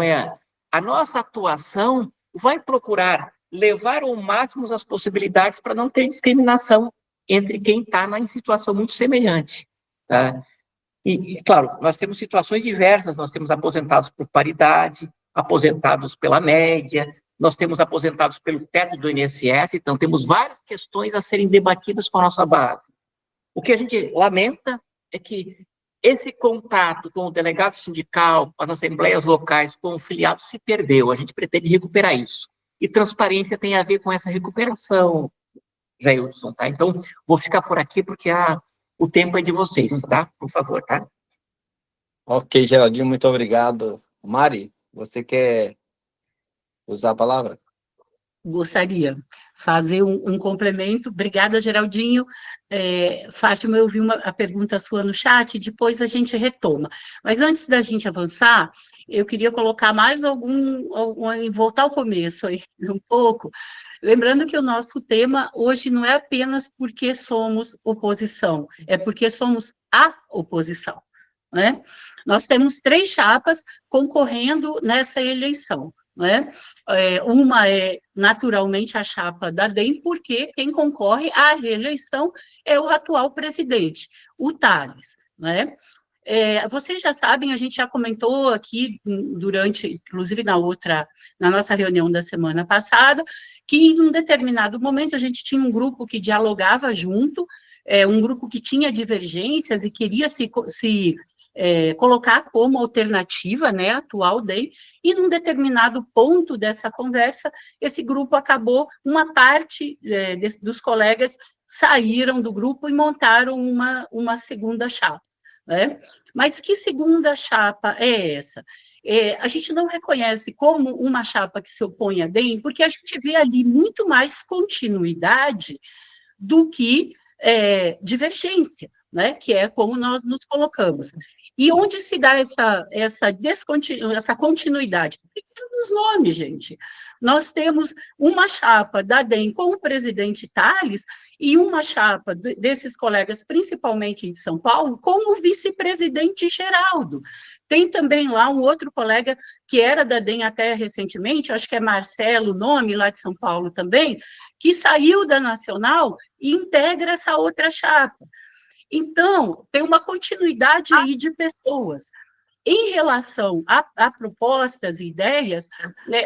I: a nossa atuação vai procurar levar ao máximo as possibilidades para não ter discriminação entre quem está em situação muito semelhante. Tá? E, claro, nós temos situações diversas, nós temos aposentados por paridade, aposentados pela média, nós temos aposentados pelo teto do INSS, então temos várias questões a serem debatidas com a nossa base. O que a gente lamenta é que esse contato com o delegado sindical, com as assembleias locais, com o filiado se perdeu, a gente pretende recuperar isso. E transparência tem a ver com essa recuperação, Jailson, tá? Então, vou ficar por aqui porque o tempo é de vocês, tá? Por favor, tá?
J: Ok, Geraldinho, muito obrigado. Mari, você quer usar a palavra?
A: Gostaria fazer um complemento. Obrigada, Geraldinho. Fátima, eu vi a pergunta sua no chat, depois a gente retoma. Mas antes da gente avançar, eu queria colocar mais voltar ao começo aí um pouco, lembrando que o nosso tema hoje não é apenas porque somos oposição, é porque somos a oposição, né? Nós temos 3 chapas concorrendo nessa eleição, né? Uma é, naturalmente, a chapa da DEM, porque quem concorre à reeleição é o atual presidente, o Tales, né? Vocês já sabem, a gente já comentou aqui inclusive na nossa reunião da semana passada, que em um determinado momento a gente tinha um grupo que dialogava junto, um grupo que tinha divergências e queria se colocar como alternativa, né, atual DEM, e num determinado ponto dessa conversa, esse grupo acabou, uma parte dos colegas saíram do grupo e montaram uma segunda chapa, né? Mas que segunda chapa é essa? A gente não reconhece como uma chapa que se opõe à DEM, porque a gente vê ali muito mais continuidade do que divergência, né, que é como nós nos colocamos. E onde se dá essa continuidade? Nos nomes, gente. Nós temos uma chapa da DEM com o presidente Tales e uma chapa desses colegas, principalmente de São Paulo, com o vice-presidente Geraldo. Tem também lá um outro colega que era da DEM até recentemente, acho que é Marcelo, nome lá de São Paulo também, que saiu da Nacional e integra essa outra chapa. Então, tem uma continuidade aí de pessoas. Em relação a propostas e ideias, né,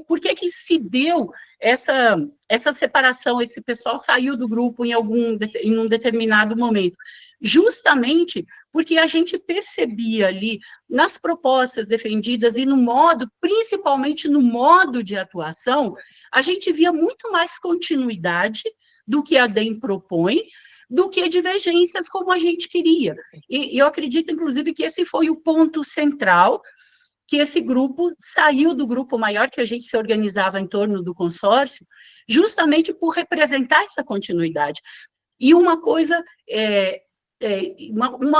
A: por que se deu essa separação, esse pessoal saiu do grupo em um determinado momento? Justamente porque a gente percebia ali, nas propostas defendidas e no modo, principalmente no modo de atuação, a gente via muito mais continuidade do que a DEM propõe, do que divergências como a gente queria. E eu acredito, inclusive, que esse foi o ponto central, que esse grupo saiu do grupo maior, que a gente se organizava em torno do consórcio, justamente por representar essa continuidade. E uma coisa,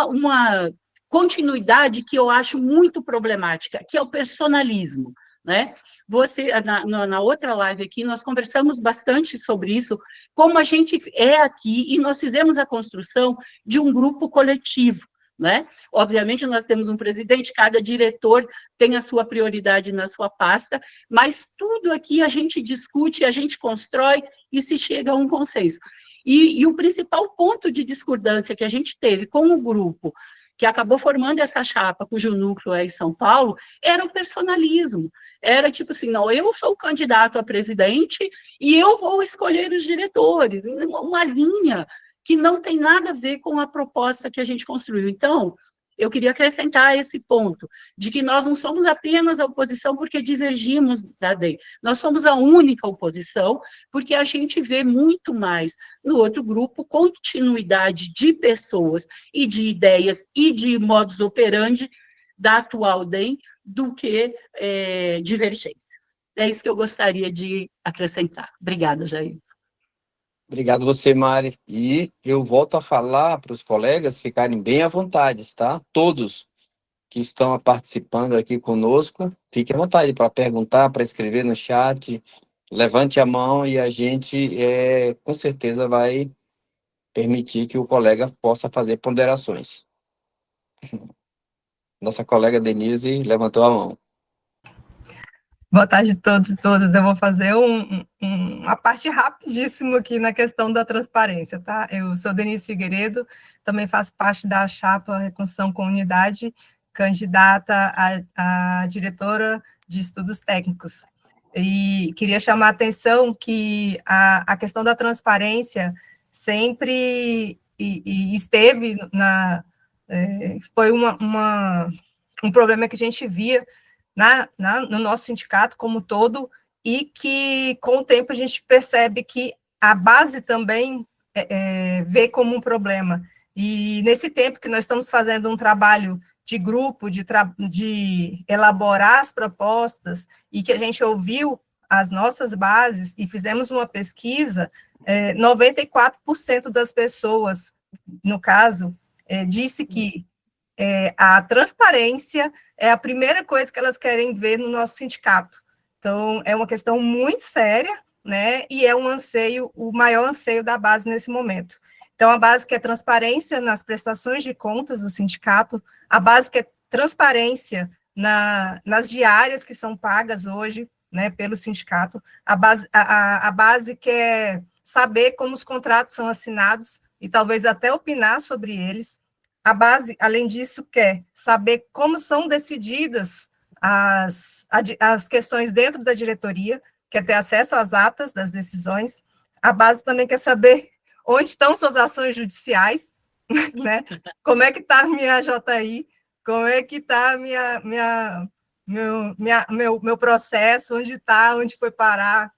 A: uma continuidade que eu acho muito problemática, que é o personalismo, né? Na outra live aqui, nós conversamos bastante sobre isso, como a gente é aqui, e nós fizemos a construção de um grupo coletivo, né? Obviamente, nós temos um presidente, cada diretor tem a sua prioridade na sua pasta, mas tudo aqui a gente discute, a gente constrói e se chega a um consenso. E o principal ponto de discordância que a gente teve com o grupo, que acabou formando essa chapa, cujo núcleo é em São Paulo, era o personalismo. Era tipo assim, não, eu sou o candidato a presidente e eu vou escolher os diretores. Uma linha que não tem nada a ver com a proposta que a gente construiu. Então, eu queria acrescentar esse ponto, de que nós não somos apenas a oposição porque divergimos da DEM, nós somos a única oposição porque a gente vê muito mais no outro grupo continuidade de pessoas e de ideias e de modus operandi da atual DEM do que divergências. É isso que eu gostaria de acrescentar. Obrigada, Jair.
J: Obrigado você, Mari. E eu volto a falar para os colegas ficarem bem à vontade, tá? Todos que estão participando aqui conosco, fiquem à vontade para perguntar, para escrever no chat, levante a mão e a gente, com certeza, vai permitir que o colega possa fazer ponderações. Nossa colega Denise levantou a mão.
C: Boa tarde a todos e todas. Eu vou fazer uma parte rapidíssima aqui na questão da transparência, tá? Eu sou Denise Figueiredo, também faço parte da chapa Reconstrução com Unidade, candidata a diretora de estudos técnicos. E queria chamar a atenção que a questão da transparência sempre esteve foi um problema que a gente via no nosso sindicato como todo, e que, com o tempo, a gente percebe que a base também vê como um problema. E, nesse tempo que nós estamos fazendo um trabalho de grupo, de elaborar as propostas, e que a gente ouviu as nossas bases e fizemos uma pesquisa, 94% das pessoas, no caso, disse que a transparência é a primeira coisa que elas querem ver no nosso sindicato. Então, é uma questão muito séria, né? E é um anseio, o maior anseio da base nesse momento. Então, a base quer transparência nas prestações de contas do sindicato, a base quer transparência nas diárias que são pagas hoje, né, pelo sindicato, a base quer saber como os contratos são assinados e talvez até opinar sobre eles. A base, além disso, quer saber como são decididas as questões dentro da diretoria, quer ter acesso às atas das decisões. A base também quer saber onde estão suas ações judiciais, né? Como é que está a minha JI, como é que está meu processo, onde está, onde foi parar,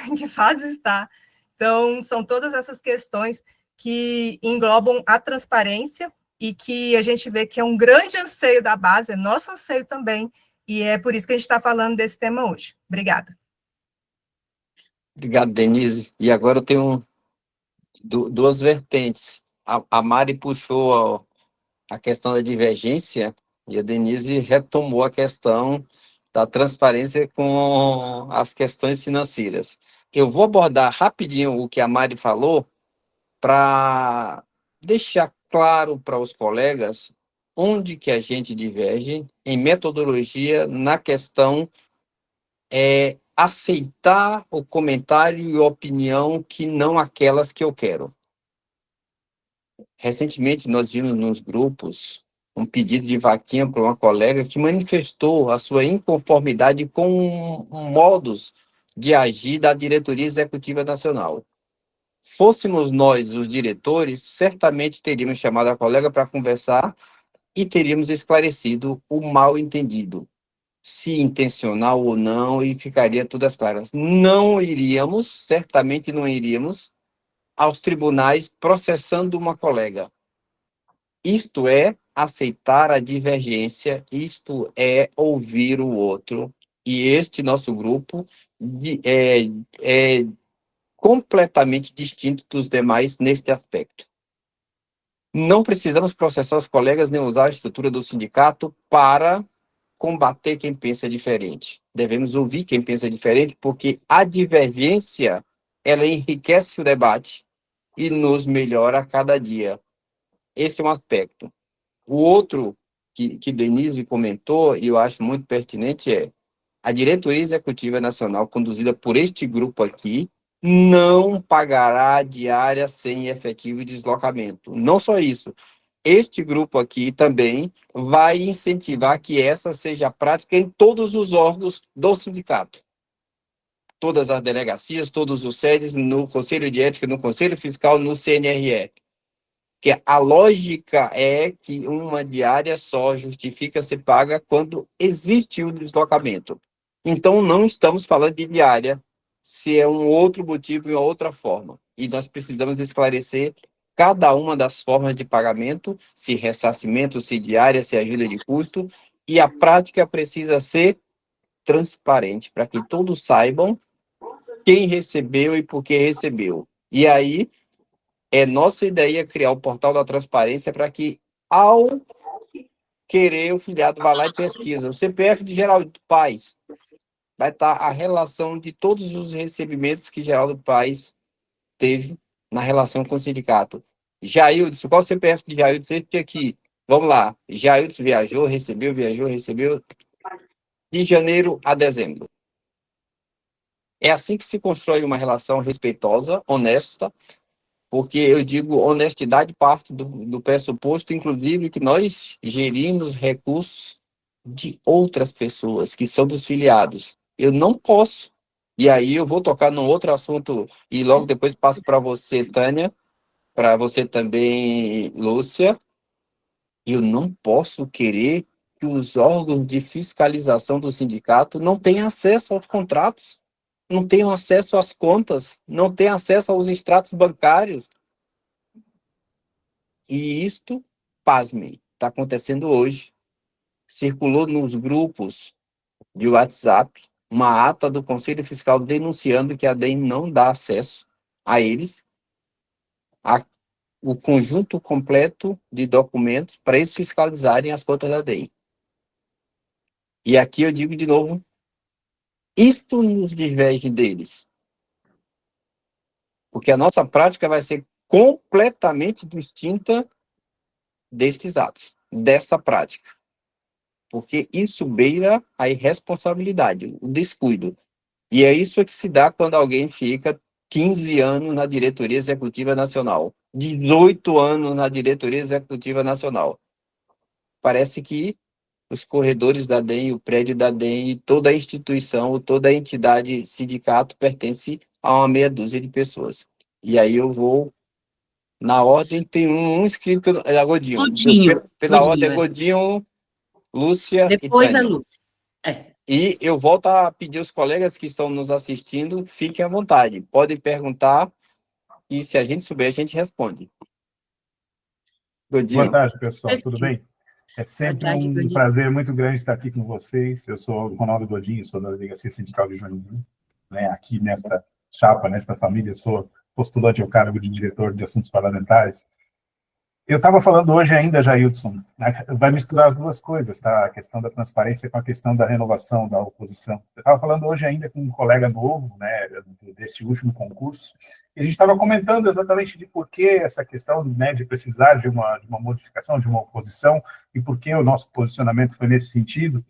C: em que fase está. Então, são todas essas questões que englobam a transparência, e que a gente vê que é um grande anseio da base, é nosso anseio também, e é por isso que a gente está falando desse tema hoje. Obrigada.
J: Obrigado, Denise. E agora eu tenho duas vertentes. A Mari puxou a questão da divergência, e a Denise retomou a questão da transparência com as questões financeiras. Eu vou abordar rapidinho o que a Mari falou, para deixar claro para os colegas onde que a gente diverge em metodologia na questão aceitar o comentário e opinião que não aquelas que eu quero. Recentemente, nós vimos nos grupos um pedido de vaquinha para uma colega que manifestou a sua inconformidade com modos de agir da diretoria executiva nacional. Fôssemos nós, os diretores, certamente teríamos chamado a colega para conversar e teríamos esclarecido o mal-entendido, se intencional ou não, e ficaria tudo às claras. Não iríamos, certamente não iríamos, aos tribunais processando uma colega. Isto é aceitar a divergência, isto é ouvir o outro, e este nosso grupo é completamente distinto dos demais neste aspecto. Não precisamos processar os colegas nem usar a estrutura do sindicato para combater quem pensa diferente. Devemos ouvir quem pensa diferente, porque a divergência, ela enriquece o debate e nos melhora a cada dia. Esse é um aspecto. O outro que Denise comentou, e eu acho muito pertinente, é a diretoria executiva nacional, conduzida por este grupo aqui, não pagará diária sem efetivo deslocamento. Não só isso, este grupo aqui também vai incentivar que essa seja a prática em todos os órgãos do sindicato. Todas as delegacias, todos os sedes, no Conselho de Ética, no Conselho Fiscal, no CNRE. que a lógica é que uma diária só justifica ser paga quando existe o deslocamento. Então, não estamos falando de diária, se é um outro motivo e uma outra forma. E nós precisamos esclarecer cada uma das formas de pagamento, se ressarcimento, se diária, se ajuda de custo, e a prática precisa ser transparente, para que todos saibam quem recebeu e por que recebeu. E aí, é nossa ideia criar o portal da transparência para que, ao querer, o filiado vá lá e pesquisa. O CPF de Geraldo Paes vai estar a relação de todos os recebimentos que Geraldo Paes teve na relação com o sindicato. Jaildson, qual o CPF de Jaildson? Esse aqui. Vamos lá. Jaildson viajou, recebeu. De janeiro a dezembro. É assim que se constrói uma relação respeitosa, honesta, porque eu digo honestidade parte do pressuposto, inclusive, que nós gerimos recursos de outras pessoas, que são dos filiados. Eu não posso, e aí eu vou tocar num outro assunto, e logo depois passo para você, Tânia, para você também, Lúcia. Eu não posso querer que os órgãos de fiscalização do sindicato não tenham acesso aos contratos, não tenham acesso às contas, não tenham acesso aos extratos bancários. E isto, pasmem, está acontecendo hoje. Circulou nos grupos de WhatsApp uma ata do Conselho Fiscal denunciando que a DEM não dá acesso a eles, o conjunto completo de documentos para eles fiscalizarem as contas da DEM. E aqui eu digo de novo, isto nos diverge deles. Porque a nossa prática vai ser completamente distinta destes atos, dessa prática. Porque isso beira a irresponsabilidade, o descuido. E é isso que se dá quando alguém fica 15 anos na diretoria executiva nacional, 18 anos na diretoria executiva nacional. Parece que os corredores da DEM, o prédio da DEM, toda a instituição, toda a entidade sindicato pertence a uma meia dúzia de pessoas. E aí eu vou, na ordem, tem um inscrito, é Godinho. Pela ordem é Godinho, Lúcia
A: depois
J: e Tânia.
A: a Lúcia.
J: E eu volto a pedir aos colegas que estão nos assistindo, fiquem à vontade, podem perguntar, e se a gente souber, a gente responde. Godinho.
B: Boa tarde, pessoal, tudo bem? É sempre um prazer muito grande estar aqui com vocês. Eu sou o Ronaldo Godinho, sou da Delegacia Sindical de Joinville, né? Aqui nesta chapa, nesta família, sou postulante ao cargo de diretor de assuntos parlamentares. Eu estava falando hoje ainda, Jaildson, vai misturar as duas coisas, tá? A questão da transparência com a questão da renovação da oposição. Eu estava falando hoje ainda com um colega novo, né, desse último concurso, e a gente estava comentando exatamente de por que essa questão, né, de precisar de uma modificação, de uma oposição, e por que o nosso posicionamento foi nesse sentido.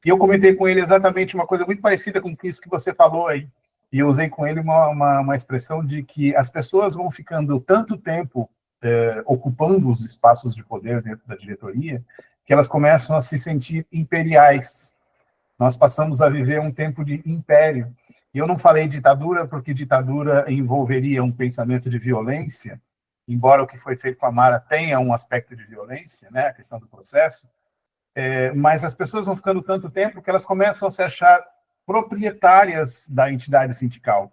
B: E eu comentei com ele exatamente uma coisa muito parecida com isso que você falou aí, e eu usei com ele uma expressão de que as pessoas vão ficando tanto tempo ocupando os espaços de poder dentro da diretoria, que elas começam a se sentir imperiais. Nós passamos a viver um tempo de império. E eu não falei ditadura, porque ditadura envolveria um pensamento de violência, embora o que foi feito com a Mara tenha um aspecto de violência, né, a questão do processo, mas as pessoas vão ficando tanto tempo que elas começam a se achar proprietárias da entidade sindical.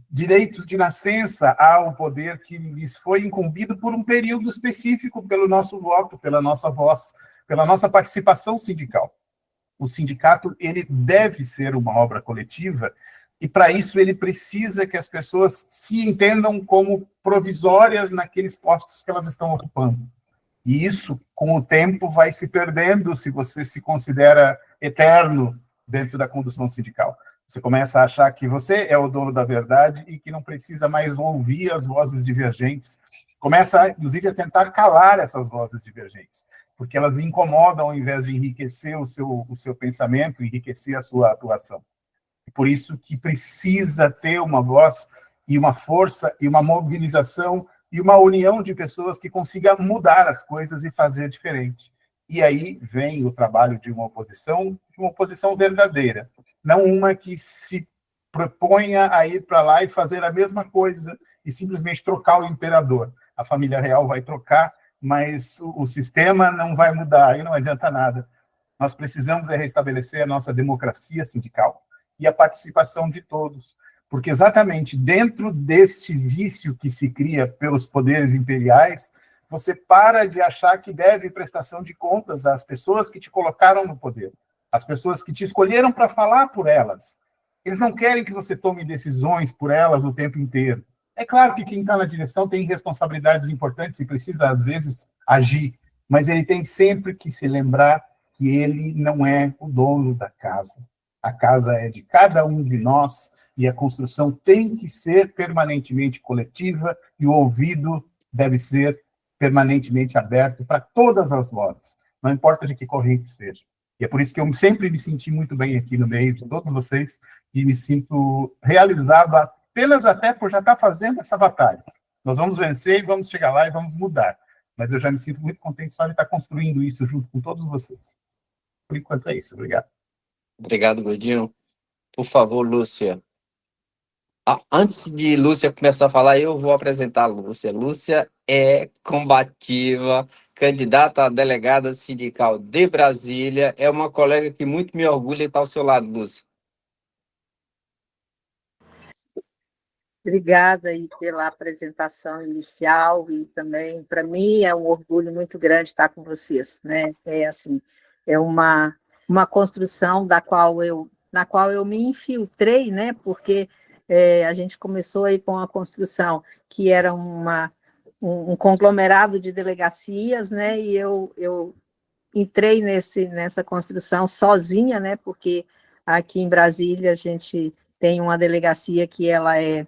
B: Direitos de nascença ao poder que lhes foi incumbido por um período específico pelo nosso voto, pela nossa voz, pela nossa participação sindical. O sindicato, ele deve ser uma obra coletiva, e para isso ele precisa que as pessoas se entendam como provisórias naqueles postos que elas estão ocupando. E isso, com o tempo, vai se perdendo se você se considera eterno dentro da condução sindical. Você começa a achar que você é o dono da verdade e que não precisa mais ouvir as vozes divergentes. Começa, inclusive, a tentar calar essas vozes divergentes, porque elas lhe incomodam ao invés de enriquecer o seu pensamento, enriquecer a sua atuação. Por isso que precisa ter uma voz e uma força e uma mobilização e uma união de pessoas que consiga mudar as coisas e fazer diferente. E aí vem o trabalho de uma oposição verdadeira, não uma que se proponha a ir para lá e fazer a mesma coisa e simplesmente trocar o imperador. A família real vai trocar, mas o sistema não vai mudar, aí não adianta nada. Nós precisamos restabelecer a nossa democracia sindical e a participação de todos, porque exatamente dentro deste vício que se cria pelos poderes imperiais, você para de achar que deve prestação de contas às pessoas que te colocaram no poder, às pessoas que te escolheram para falar por elas. Eles não querem que você tome decisões por elas o tempo inteiro. É claro que quem está na direção tem responsabilidades importantes e precisa, às vezes, agir, mas ele tem sempre que se lembrar que ele não é o dono da casa. A casa é de cada um de nós e a construção tem que ser permanentemente coletiva e o ouvido deve ser permanentemente aberto para todas as vozes, não importa de que corrente seja. E é por isso que eu sempre me senti muito bem aqui no meio de todos vocês e me sinto realizado apenas até por já estar fazendo essa batalha. Nós vamos vencer e vamos chegar lá e vamos mudar. Mas eu já me sinto muito contente só de estar construindo isso junto com todos vocês. Por enquanto é isso. Obrigado.
J: Obrigado, Godinho. Por favor, Lúcia. Antes de Lúcia começar a falar, eu vou apresentar a Lúcia. Lúcia é combativa, candidata a delegada sindical de Brasília. É uma colega que muito me orgulha estar ao seu lado, Lúcia.
H: Obrigada aí pela apresentação inicial e também, para mim, é um orgulho muito grande estar com vocês, né? É assim, é uma construção na qual eu me infiltrei, né? Porque a gente começou aí com a construção que era um conglomerado de delegacias, né? E eu entrei nessa construção sozinha, né? Porque aqui em Brasília a gente tem uma delegacia que ela é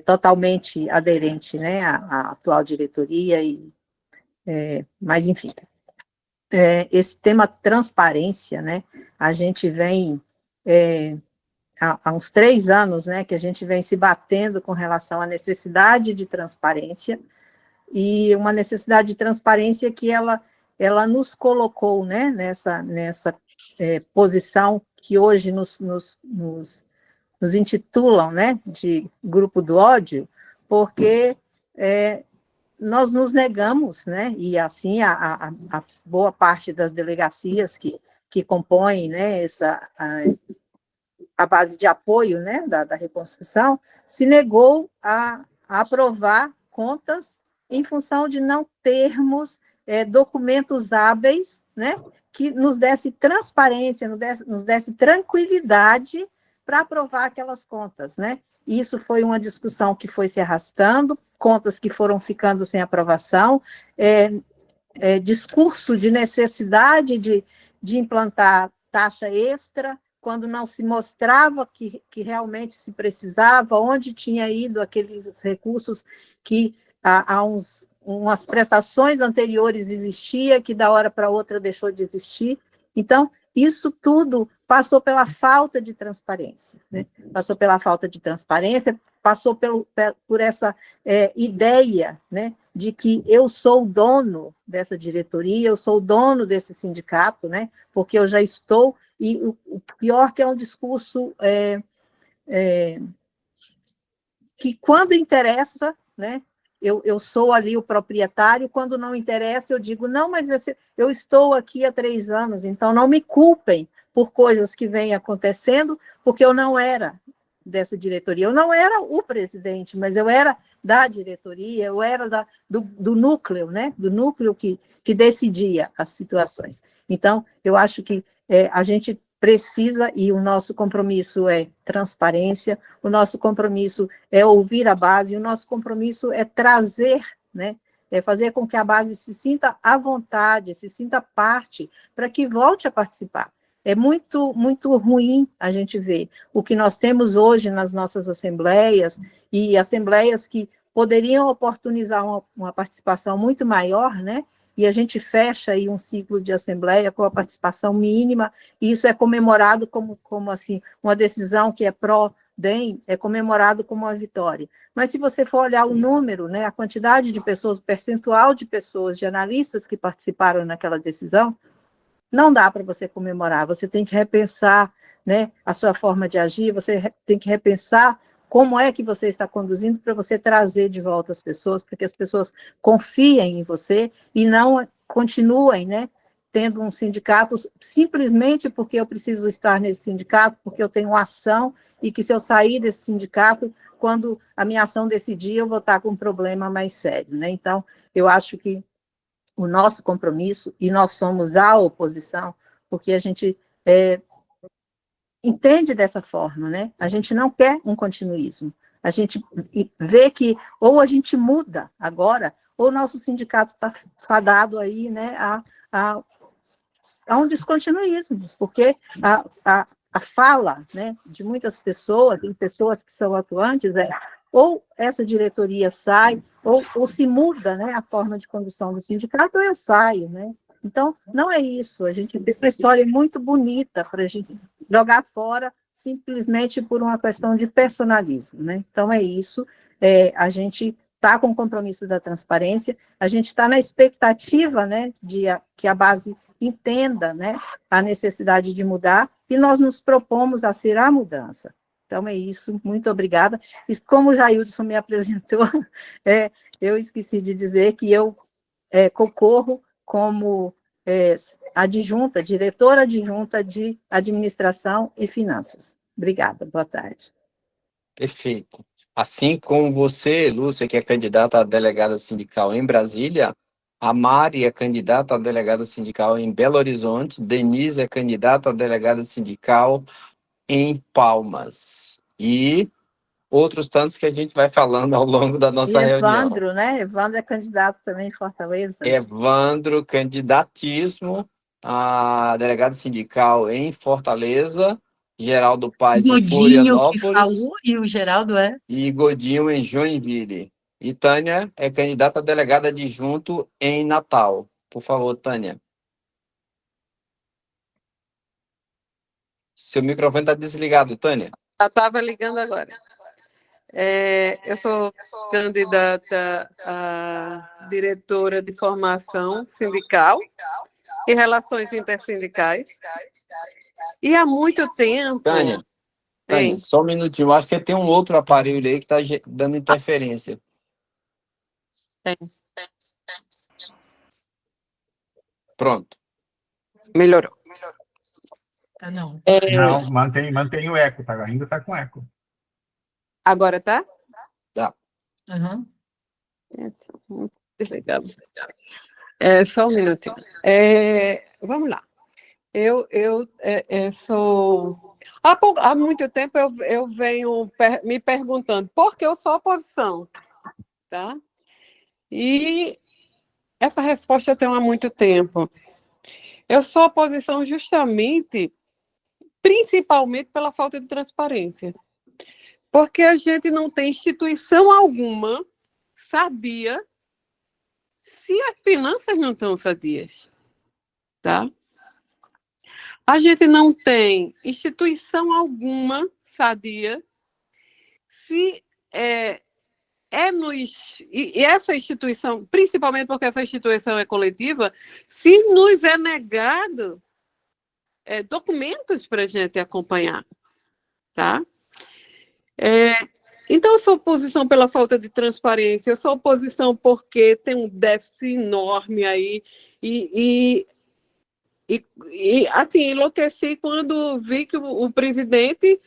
H: totalmente aderente, né, à atual diretoria, mas, enfim, esse tema transparência, né, a gente vem, há uns 3 anos, né, que a gente vem se batendo com relação à necessidade de transparência, e uma necessidade de transparência que ela nos colocou, né, nessa posição que hoje nos intitulam, né, de grupo do ódio, porque nós nos negamos, né, e assim a boa parte das delegacias que compõem, né, a base de apoio, né, da reconstrução, se negou a aprovar contas em função de não termos documentos hábeis, né, que nos desse transparência, nos desse tranquilidade para aprovar aquelas contas, né? Isso foi uma discussão que foi se arrastando, contas que foram ficando sem aprovação, discurso de necessidade de implantar taxa extra, quando não se mostrava que realmente se precisava, onde tinha ido aqueles recursos que há umas prestações anteriores existia, que da hora para outra deixou de existir. Então, isso tudo passou pela falta de transparência, né? Passou pela falta de transparência, passou por essa ideia, né, de que eu sou o dono dessa diretoria, eu sou o dono desse sindicato, né, porque eu já estou, e o pior que é um discurso que quando interessa, né, eu sou ali o proprietário, quando não interessa eu digo, não, mas eu estou aqui há 3 anos, então não me culpem por coisas que vêm acontecendo, porque eu não era dessa diretoria, eu não era o presidente, mas eu era da diretoria, eu era do núcleo, né, do núcleo que decidia as situações. Então, eu acho que a gente precisa, e o nosso compromisso é transparência, o nosso compromisso é ouvir a base, o nosso compromisso é trazer, né, é fazer com que a base se sinta à vontade, se sinta parte, para que volte a participar. É muito, muito ruim a gente ver o que nós temos hoje nas nossas assembleias, e assembleias que poderiam oportunizar uma participação muito maior, né, e a gente fecha aí um ciclo de assembleia com a participação mínima, e isso é comemorado como assim, uma decisão que é pró-DEM, é comemorado como uma vitória. Mas se você for olhar o número, né, a quantidade de pessoas, o percentual de pessoas, de analistas que participaram naquela decisão, não dá para você comemorar, você tem que repensar né, a sua forma de agir, você tem que repensar como é que você está conduzindo para você trazer de volta as pessoas, para que as pessoas confiem em você e não continuem, né, tendo um sindicato simplesmente porque eu preciso estar nesse sindicato, porque eu tenho ação, e que se eu sair desse sindicato, quando a minha ação decidir, eu vou estar com um problema mais sério, né? Então, eu acho que o nosso compromisso, e nós somos a oposição, porque a gente entende dessa forma, né? A gente não quer um continuismo. A gente vê que ou a gente muda agora, ou o nosso sindicato está fadado aí, né, a um descontinuismo, porque a fala, né, de muitas pessoas, tem pessoas que são atuantes, ou essa diretoria sai, ou se muda, né, a forma de condução do sindicato, ou eu saio, né? Então, não é isso, a gente tem uma história muito bonita para a gente jogar fora simplesmente por uma questão de personalismo, né? Então, é isso, a gente está com o compromisso da transparência, a gente está na expectativa, né, de que a base entenda, né, a necessidade de mudar, e nós nos propomos a ser a mudança. Então, é isso, muito obrigada. E como o Jaildson me apresentou, eu esqueci de dizer que eu concorro como adjunta, diretora adjunta de Administração e Finanças. Obrigada, boa tarde.
J: Perfeito. Assim como você, Lúcia, que é candidata a delegada sindical em Brasília, a Mari é candidata a delegada sindical em Belo Horizonte, Denise é candidata a delegada sindical em Palmas. E outros tantos que a gente vai falando ao longo da nossa reunião.
H: Evandro, né? Evandro é candidato também em Fortaleza.
J: Evandro, candidatíssimo a delegado sindical em Fortaleza, Geraldo Paz em
A: Godinho que
J: Florianópolis
A: falou e o Geraldo
J: e Godinho em Joinville. E Tânia é candidata a delegada adjunto em Natal. Por favor, Tânia. Seu microfone está desligado, Tânia.
K: Eu estava ligando agora. Eu sou candidata a diretora de formação sindical e relações intersindicais. E há muito tempo...
J: Tânia, só um minutinho. Eu acho que tem um outro aparelho aí que está dando interferência. Pronto.
K: Melhorou.
A: Não.
B: Não, mantém o eco, tá? Ainda está com eco.
K: Agora tá?
J: Tá.
A: Uhum.
K: Desligado. Só um minutinho. Vamos lá. Eu sou... Há muito tempo eu venho me perguntando por que eu sou oposição, tá? E essa resposta eu tenho há muito tempo. Eu sou oposição justamente, principalmente pela falta de transparência. Porque a gente não tem instituição alguma sabia se as finanças não estão sadias, tá? A gente não tem instituição alguma sadia se e essa instituição, principalmente porque essa instituição é coletiva, se nos é negado documentos para a gente acompanhar, tá? Então, eu sou oposição pela falta de transparência, eu sou oposição porque tem um déficit enorme aí, e assim, enlouqueci quando vi que o presidente,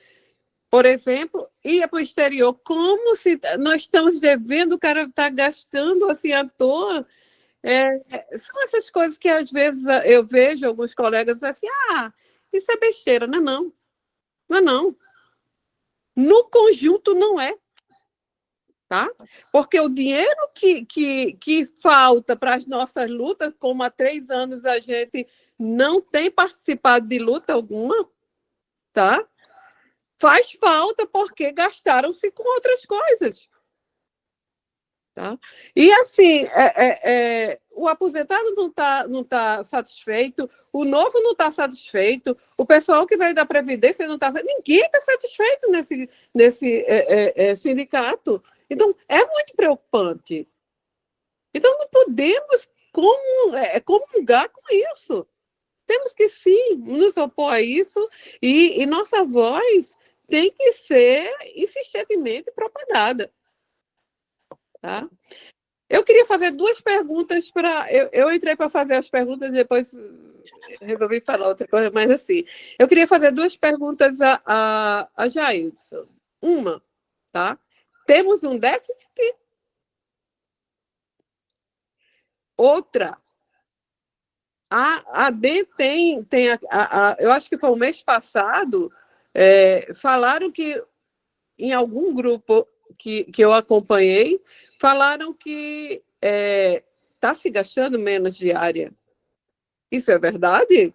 K: por exemplo, ia para o exterior, como se nós estamos devendo, o cara está gastando assim à toa. São essas coisas que às vezes eu vejo alguns colegas assim, isso é besteira, não é não. Não é não. No conjunto não é. Tá? Porque o dinheiro que falta para as nossas lutas, como há 3 anos a gente não tem participado de luta alguma, tá? Faz falta porque gastaram-se com outras coisas. Tá? E assim, o aposentado não tá satisfeito, o novo não está satisfeito, o pessoal que veio da Previdência não está satisfeito, ninguém está satisfeito nesse sindicato. Então, é muito preocupante. Então, não podemos comungar com isso. temos que sim nos opor a isso e nossa voz tem que ser insistentemente propagada. Tá? Eu queria fazer duas perguntas para... Eu entrei para fazer as perguntas e depois resolvi falar outra coisa, mas assim, eu queria fazer duas perguntas a Jailson. Uma, tá? Temos um déficit? Outra, a DEM tem eu acho que foi o mês passado, falaram que em algum grupo que eu acompanhei, falaram que está se gastando menos diária. Isso é verdade?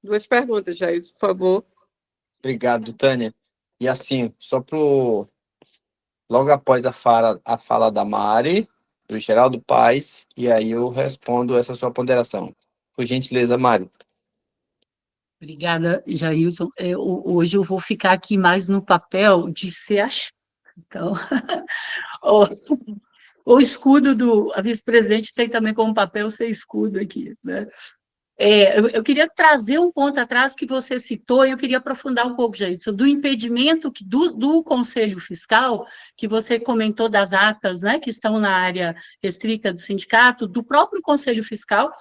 K: Duas perguntas, Jair, por favor.
J: Obrigado, Tânia. E assim, logo após a fala da Mari, do Geraldo Paes, e aí eu respondo essa sua ponderação. Por gentileza, Mari.
A: Obrigada, Jailson. Hoje eu vou ficar aqui mais no papel de ser a... Então, o escudo a vice-presidente tem também como papel ser escudo aqui, né? Eu queria trazer um ponto atrás que você citou, e eu queria aprofundar um pouco, Jailson, do impedimento do Conselho Fiscal, que você comentou das atas, né, que estão na área restrita do sindicato, do próprio Conselho Fiscal,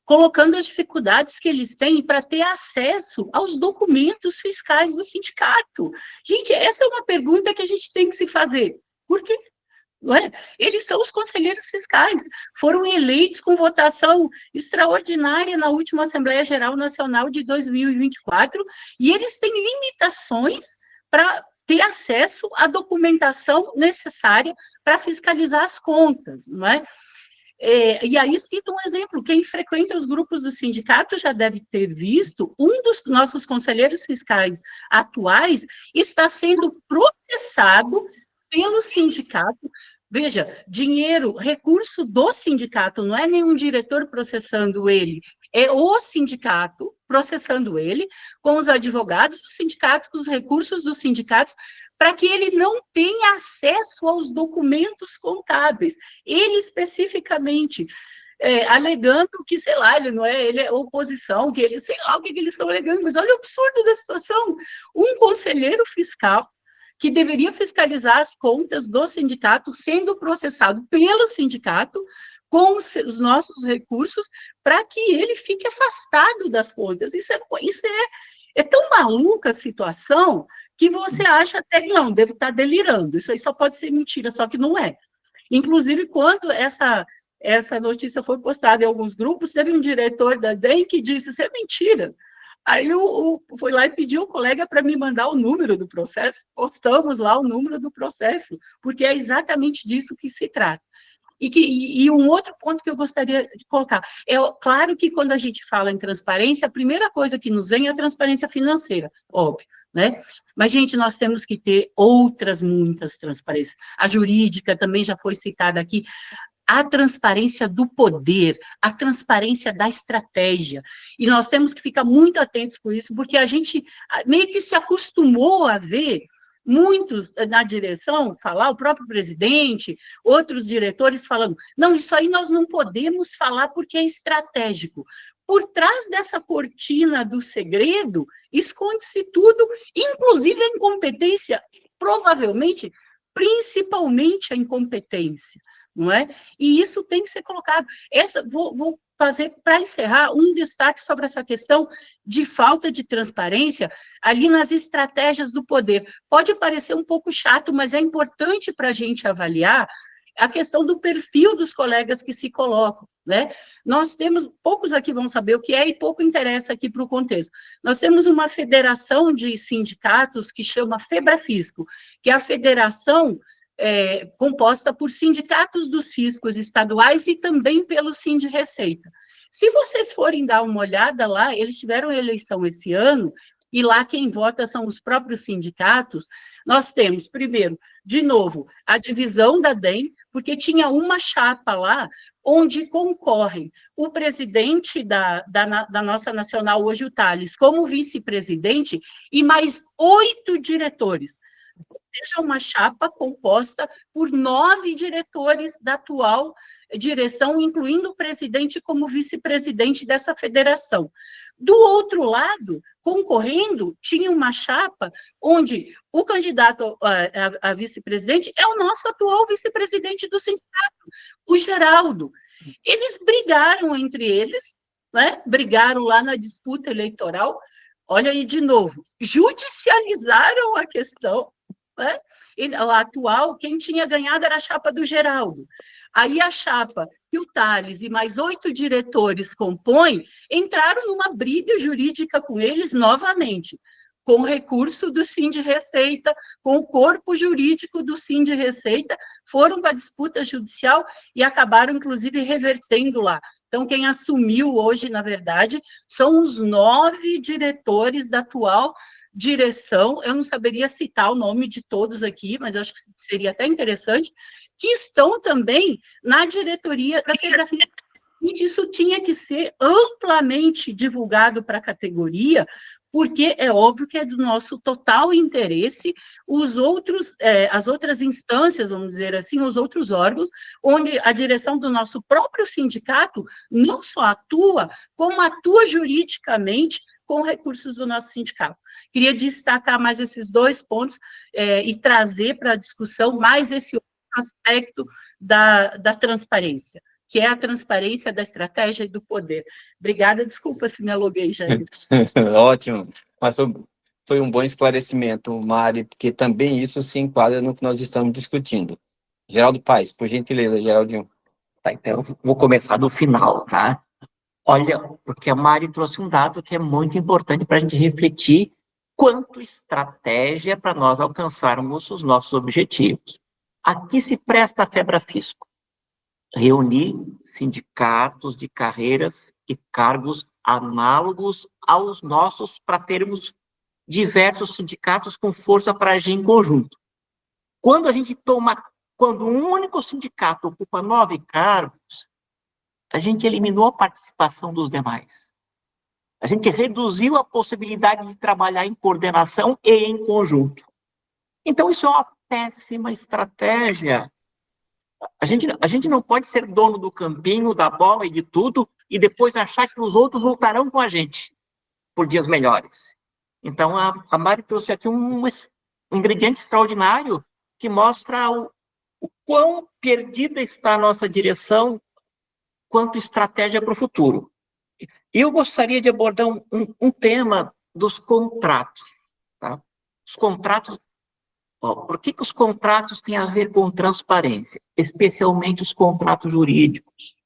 A: colocando as dificuldades que eles têm para ter acesso aos documentos fiscais do sindicato. Gente, essa é uma pergunta que a gente tem que se fazer. Por quê? Não é? Eles são os conselheiros fiscais, foram eleitos com votação extraordinária na última Assembleia Geral Nacional de 2024, e eles têm limitações para ter acesso à documentação necessária para fiscalizar as contas, não é? E aí cito um exemplo, quem frequenta os grupos do sindicato já deve ter visto, um dos nossos conselheiros fiscais atuais está sendo processado pelo sindicato. Veja, dinheiro, recurso do sindicato, não é nenhum diretor processando ele, é o sindicato processando ele, com os advogados do sindicato, com os recursos dos sindicatos, para que ele não tenha acesso aos documentos contábeis, ele especificamente, alegando que, sei lá, ele é oposição, que ele, sei lá o que eles estão alegando, mas olha o absurdo da situação, um conselheiro fiscal que deveria fiscalizar as contas do sindicato, sendo processado pelo sindicato, com os nossos recursos, para que ele fique afastado das contas. Isso é tão maluca a situação que você acha até que não, deve estar delirando, isso aí só pode ser mentira, só que não é. Inclusive, quando essa notícia foi postada em alguns grupos, teve um diretor da DEM que disse, isso é mentira. Aí eu fui lá e pedi ao colega para me mandar o número do processo, postamos lá o número do processo, porque é exatamente disso que se trata. E um outro ponto que eu gostaria de colocar, claro que quando a gente fala em transparência, a primeira coisa que nos vem é a transparência financeira, óbvio, né? Mas, gente, nós temos que ter muitas transparências. A jurídica também já foi citada aqui, a transparência do poder, a transparência da estratégia, e nós temos que ficar muito atentos com isso, porque a gente meio que se acostumou a ver muitos na direção falar, o próprio presidente, outros diretores falando, não, isso aí nós não podemos falar porque é estratégico. Por trás dessa cortina do segredo, esconde-se tudo, inclusive a incompetência, provavelmente, principalmente a incompetência, não é? E isso tem que ser colocado. Vou fazer, para encerrar, um destaque sobre essa questão de falta de transparência ali nas estratégias do poder. Pode parecer um pouco chato, mas é importante para a gente avaliar a questão do perfil dos colegas que se colocam, né? Nós temos, poucos aqui vão saber o que é e pouco interessa aqui para o contexto. Nós temos uma federação de sindicatos que chama FEBRAFISCO, que é a federação composta por sindicatos dos fiscos estaduais e também pelo Sindireceita. Se vocês forem dar uma olhada lá, eles tiveram eleição esse ano, e lá quem vota são os próprios sindicatos. Nós temos, primeiro, de novo, a divisão da DEM, porque tinha uma chapa lá, onde concorrem o presidente da nossa nacional, hoje o Tales, como vice-presidente, e mais 8 diretores. seja uma chapa composta por 9 diretores da atual direção, incluindo o presidente como vice-presidente dessa federação. Do outro lado, concorrendo, tinha uma chapa onde o candidato a vice-presidente é o nosso atual vice-presidente do sindicato, o Geraldo. Eles brigaram entre eles, né? Brigaram lá na disputa eleitoral. Olha aí de novo, judicializaram a questão, né? A atual, quem tinha ganhado era a chapa do Geraldo. Aí a chapa que o Tales e mais 8 diretores compõem entraram numa briga jurídica com eles novamente, com recurso do Sindreceita, com o corpo jurídico do Sindreceita, foram para a disputa judicial e acabaram, inclusive, revertendo lá. Então, quem assumiu hoje, na verdade, são os 9 diretores da atual direção, eu não saberia citar o nome de todos aqui, mas acho que seria até interessante, que estão também na diretoria da federação. Isso tinha que ser amplamente divulgado para a categoria, porque é óbvio que é do nosso total interesse as outras instâncias, vamos dizer assim, os outros órgãos, onde a direção do nosso próprio sindicato não só atua, como atua juridicamente com recursos do nosso sindicato. Queria destacar mais esses 2 pontos e trazer para a discussão mais esse outro aspecto da transparência, que é a transparência da estratégia e do poder. Obrigada, desculpa se me aluguei, Jair.
J: Ótimo, mas foi um bom esclarecimento, Mari, porque também isso se enquadra no que nós estamos discutindo. Geraldo Paes, por gentileza, Geraldinho.
I: Tá, então eu vou começar do final, tá? Olha, porque a Mari trouxe um dado que é muito importante para a gente refletir quanto estratégia para nós alcançarmos os nossos objetivos. Aqui se presta a Febrafisco. Reunir sindicatos de carreiras e cargos análogos aos nossos para termos diversos sindicatos com força para agir em conjunto. Quando um único sindicato ocupa 9 cargos, a gente eliminou a participação dos demais. A gente reduziu a possibilidade de trabalhar em coordenação e em conjunto. Então, isso é uma péssima estratégia. A gente não pode ser dono do campinho, da bola e de tudo, e depois achar que os outros voltarão com a gente por dias melhores. Então, a Mari trouxe aqui um ingrediente extraordinário que mostra o quão perdida está a nossa direção quanto estratégia para o futuro. Eu gostaria de abordar um tema dos contratos. Tá? Os contratos. Por que os contratos têm a ver com transparência? Especialmente os contratos jurídicos.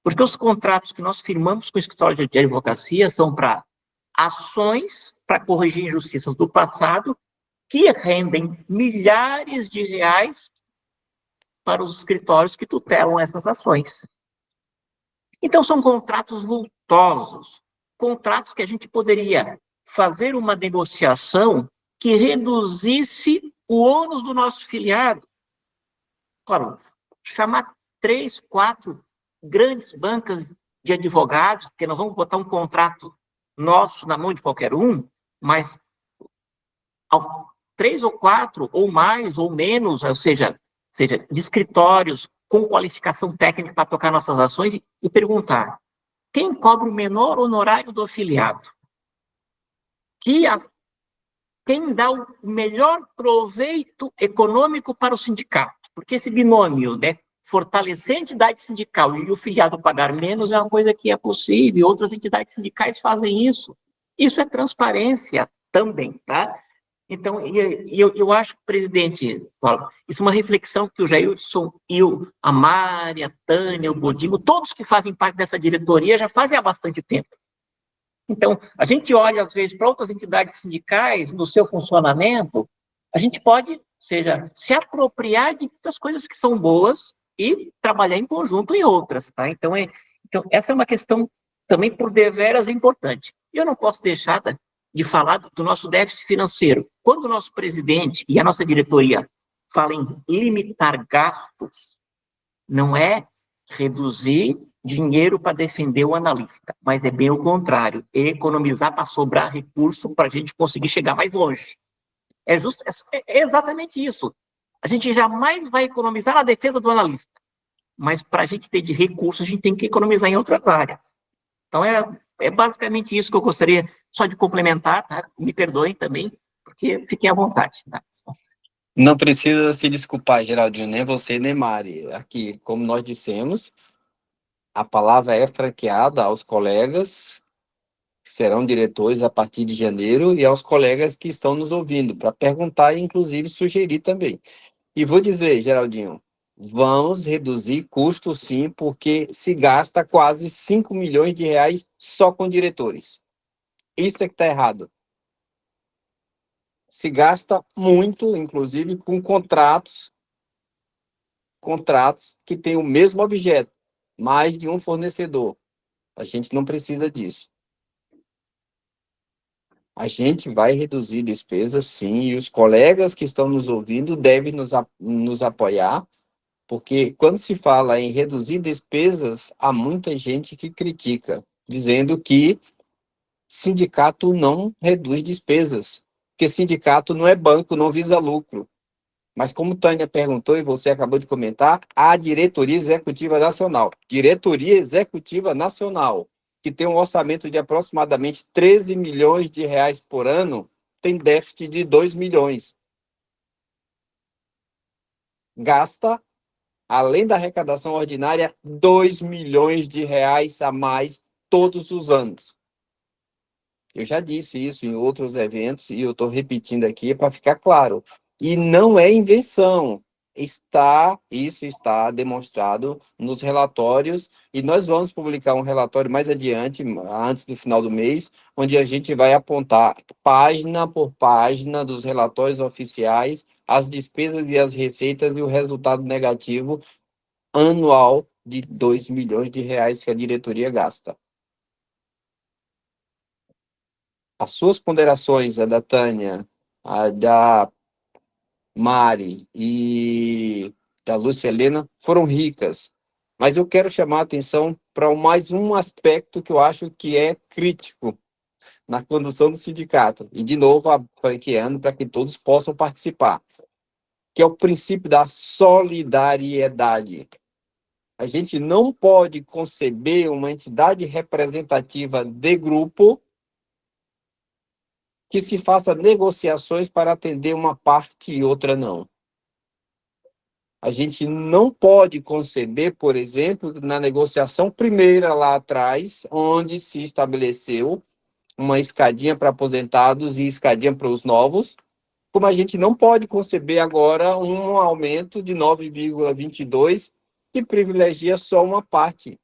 I: Porque os contratos que nós firmamos com o escritório de advocacia são para ações para corrigir injustiças do passado que rendem milhares de reais para os escritórios que tutelam essas ações. Então, são contratos vultosos, contratos que a gente poderia fazer uma negociação que reduzisse o ônus do nosso filiado. Claro, chamar 3, 4 grandes bancas de advogados, porque nós vamos botar um contrato nosso na mão de qualquer um, mas 3 ou 4, ou mais, ou menos, ou seja, de escritórios com qualificação técnica para tocar nossas ações, e perguntar, quem cobra o menor honorário do afiliado? Quem dá o melhor proveito econômico para o sindicato? Porque esse binômio, né, fortalecer a entidade sindical e o filiado pagar menos é uma coisa que é possível, outras entidades sindicais fazem isso. Isso é transparência também, tá? Então, eu acho, presidente, Paulo, isso é uma reflexão que o Jailson e a Mari, a Tânia, o Godinho, todos que fazem parte dessa diretoria já fazem há bastante tempo. Então, a gente olha, às vezes, para outras entidades sindicais, no seu funcionamento, a gente pode, se apropriar de muitas coisas que são boas e trabalhar em conjunto em outras, tá? Então, essa é uma questão também, por deveras, importante. E eu não posso deixar de falar do nosso déficit financeiro. Quando o nosso presidente e a nossa diretoria falam em limitar gastos, não é reduzir dinheiro para defender o analista, mas é bem o contrário, é economizar para sobrar recurso para a gente conseguir chegar mais longe. É exatamente isso. A gente jamais vai economizar na defesa do analista, mas para a gente ter de recursos, a gente tem que economizar em outras áreas. Então, é basicamente isso que eu gostaria só de complementar, tá? Me perdoem também, porque fiquem à vontade, tá?
J: Não precisa se desculpar, Geraldinho, nem você, nem Mari. Aqui, como nós dissemos, a palavra é franqueada aos colegas que serão diretores a partir de janeiro e aos colegas que estão nos ouvindo, para perguntar e, inclusive, sugerir também. E vou dizer, Geraldinho, vamos reduzir custos, sim, porque se gasta quase 5 milhões de reais só com diretores. Isso é que está errado. Se gasta muito, inclusive, com contratos que têm o mesmo objeto, mais de um fornecedor. A gente não precisa disso. A gente vai reduzir despesas, sim, e os colegas que estão nos ouvindo devem nos apoiar, porque quando se fala em reduzir despesas, há muita gente que critica, dizendo que sindicato não reduz despesas, porque sindicato não é banco, não visa lucro. Mas como Tânia perguntou e você acabou de comentar, a Diretoria Executiva Nacional, que tem um orçamento de aproximadamente 13 milhões de reais por ano, tem déficit de 2 milhões. Gasta, além da arrecadação ordinária, 2 milhões de reais a mais todos os anos. Eu já disse isso em outros eventos e eu estou repetindo aqui para ficar claro. E não é invenção. Isso está demonstrado nos relatórios e nós vamos publicar um relatório mais adiante, antes do final do mês, onde a gente vai apontar página por página dos relatórios oficiais, as despesas e as receitas e o resultado negativo anual de 2 milhões de reais que a diretoria gasta. As suas ponderações, a da Tânia, a da Mari e da Lúcia Helena, foram ricas. Mas eu quero chamar a atenção para mais um aspecto que eu acho que é crítico na condução do sindicato. E, de novo, franqueando para que todos possam participar, que é o princípio da solidariedade. A gente não pode conceber uma entidade representativa de grupo que se faça negociações para atender uma parte e outra não. A gente não pode conceber, por exemplo, na negociação primeira lá atrás, onde se estabeleceu uma escadinha para aposentados e escadinha para os novos, como a gente não pode conceber agora um aumento de 9,22 que privilegia só uma parte.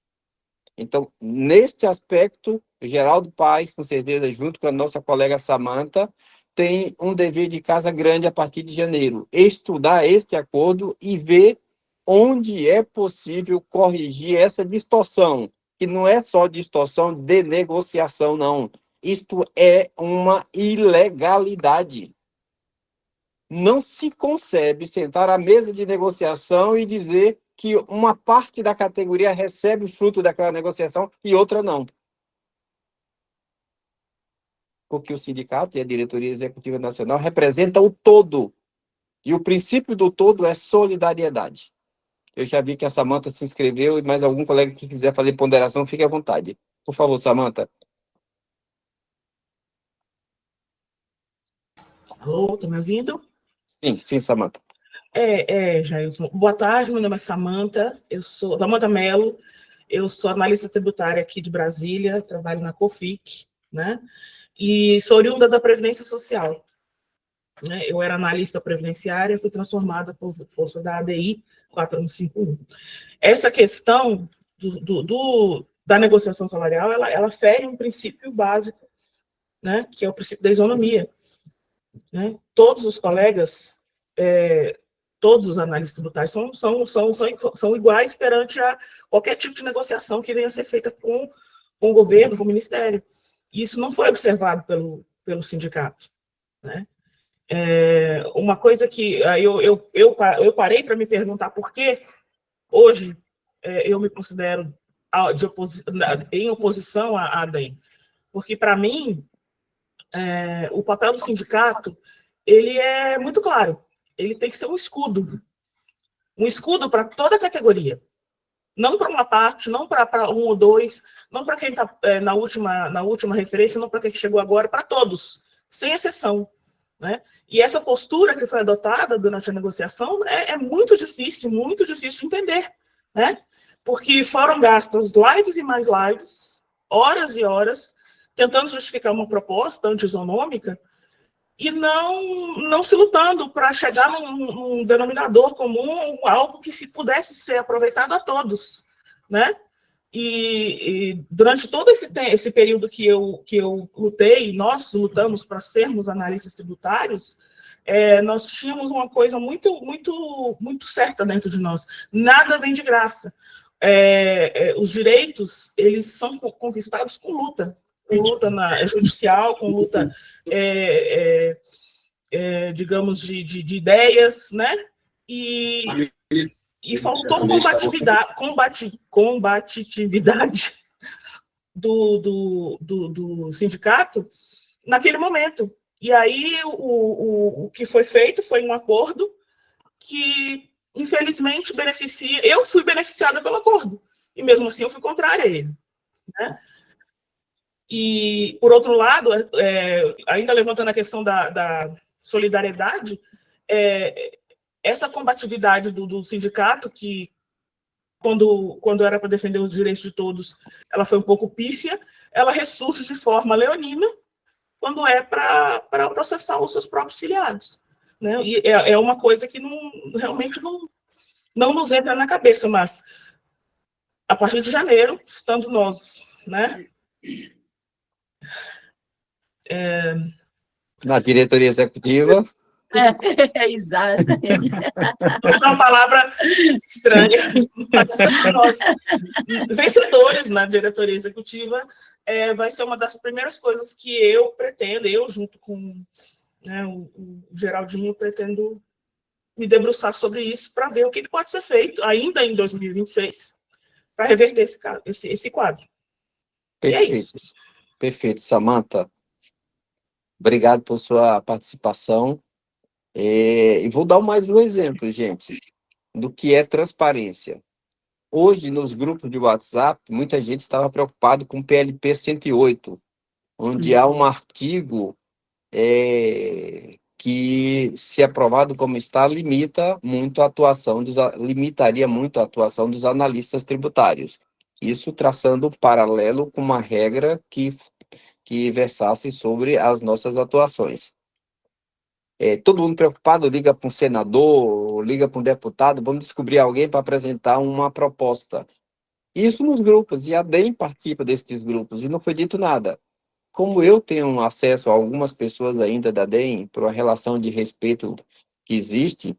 J: Então, neste aspecto, o Geraldo Paes, com certeza, junto com a nossa colega Samantha, tem um dever de casa grande a partir de janeiro. Estudar este acordo e ver onde é possível corrigir essa distorção, que não é só distorção de negociação, não. Isto é uma ilegalidade. Não se concebe sentar à mesa de negociação e dizer que uma parte da categoria recebe o fruto daquela negociação e outra não. Porque o sindicato e a Diretoria Executiva Nacional representam o todo. E o princípio do todo é solidariedade. Eu já vi que a Samantha se inscreveu, e mais algum colega que quiser fazer ponderação, fique à vontade. Por favor, Samantha.
D: Alô, tá me ouvindo?
J: Sim, Samantha.
D: Jailson. Boa tarde, meu nome é Samantha, eu sou Samantha Mello, eu sou analista tributária aqui de Brasília, trabalho na COFIC, né? E sou oriunda da Previdência Social. Né? Eu era analista previdenciária, fui transformada por força da ADI 4151. Essa questão da negociação salarial, ela fere um princípio básico, né? Que é o princípio da isonomia. Né? Todos os colegas, todos os analistas tributários são iguais perante a qualquer tipo de negociação que venha a ser feita com o governo, com o Ministério. E isso não foi observado pelo sindicato. Né? Uma coisa que eu parei para me perguntar por que hoje eu me considero em oposição à ADEM. Porque, para mim, o papel do sindicato ele é muito claro. Ele tem que ser um escudo para toda a categoria. Não para uma parte, não para um ou dois, não para quem está na última referência, não para quem chegou agora, para todos, sem exceção. Né? E essa postura que foi adotada durante a negociação é muito difícil de entender. Né? Porque foram gastas lives e mais lives, horas e horas, tentando justificar uma proposta antisonômica, e não se lutando para chegar num denominador comum, algo que se pudesse ser aproveitado a todos, né? E durante todo esse período que eu lutei, nós lutamos para sermos analistas tributários, nós tínhamos uma coisa muito, muito, muito certa dentro de nós: nada vem de graça. Os direitos, eles são conquistados com luta judicial, com luta, digamos, de ideias, né? E faltou combatividade do sindicato naquele momento. E aí o que foi feito foi um acordo que, infelizmente, beneficia... Eu fui beneficiada pelo acordo, e mesmo assim eu fui contrária a ele, né? E, por outro lado, ainda levantando a questão da solidariedade, essa combatividade do sindicato, que, quando era para defender os direitos de todos, ela foi um pouco pífia, ela ressurge de forma leonina quando é para processar os seus próprios filiados. Né? E é uma coisa que realmente não nos entra na cabeça, mas, a partir de janeiro, estando nós, né,
J: na diretoria executiva.
A: Exato.
D: É uma palavra estranha, mas nós, vencedores na diretoria executiva, vai ser uma das primeiras coisas que eu junto com, né, o Geraldinho, pretendo me debruçar sobre isso para ver o que pode ser feito ainda em 2026 para reverter esse quadro.
J: Perfeito.
D: E é isso.
J: Perfeito, Samantha. Obrigado por sua participação. E vou dar mais um exemplo, gente, do que é transparência. Hoje, nos grupos de WhatsApp, muita gente estava preocupado com o PLP 108, onde há um artigo que, se aprovado como está, limitaria muito a atuação dos analistas tributários. Isso traçando um paralelo com uma regra que versasse sobre as nossas atuações. Todo mundo preocupado, liga para um senador, liga para um deputado, vamos descobrir alguém para apresentar uma proposta. Isso nos grupos, e a DEM participa desses grupos, e não foi dito nada. Como eu tenho acesso a algumas pessoas ainda da DEM, por uma relação de respeito que existe,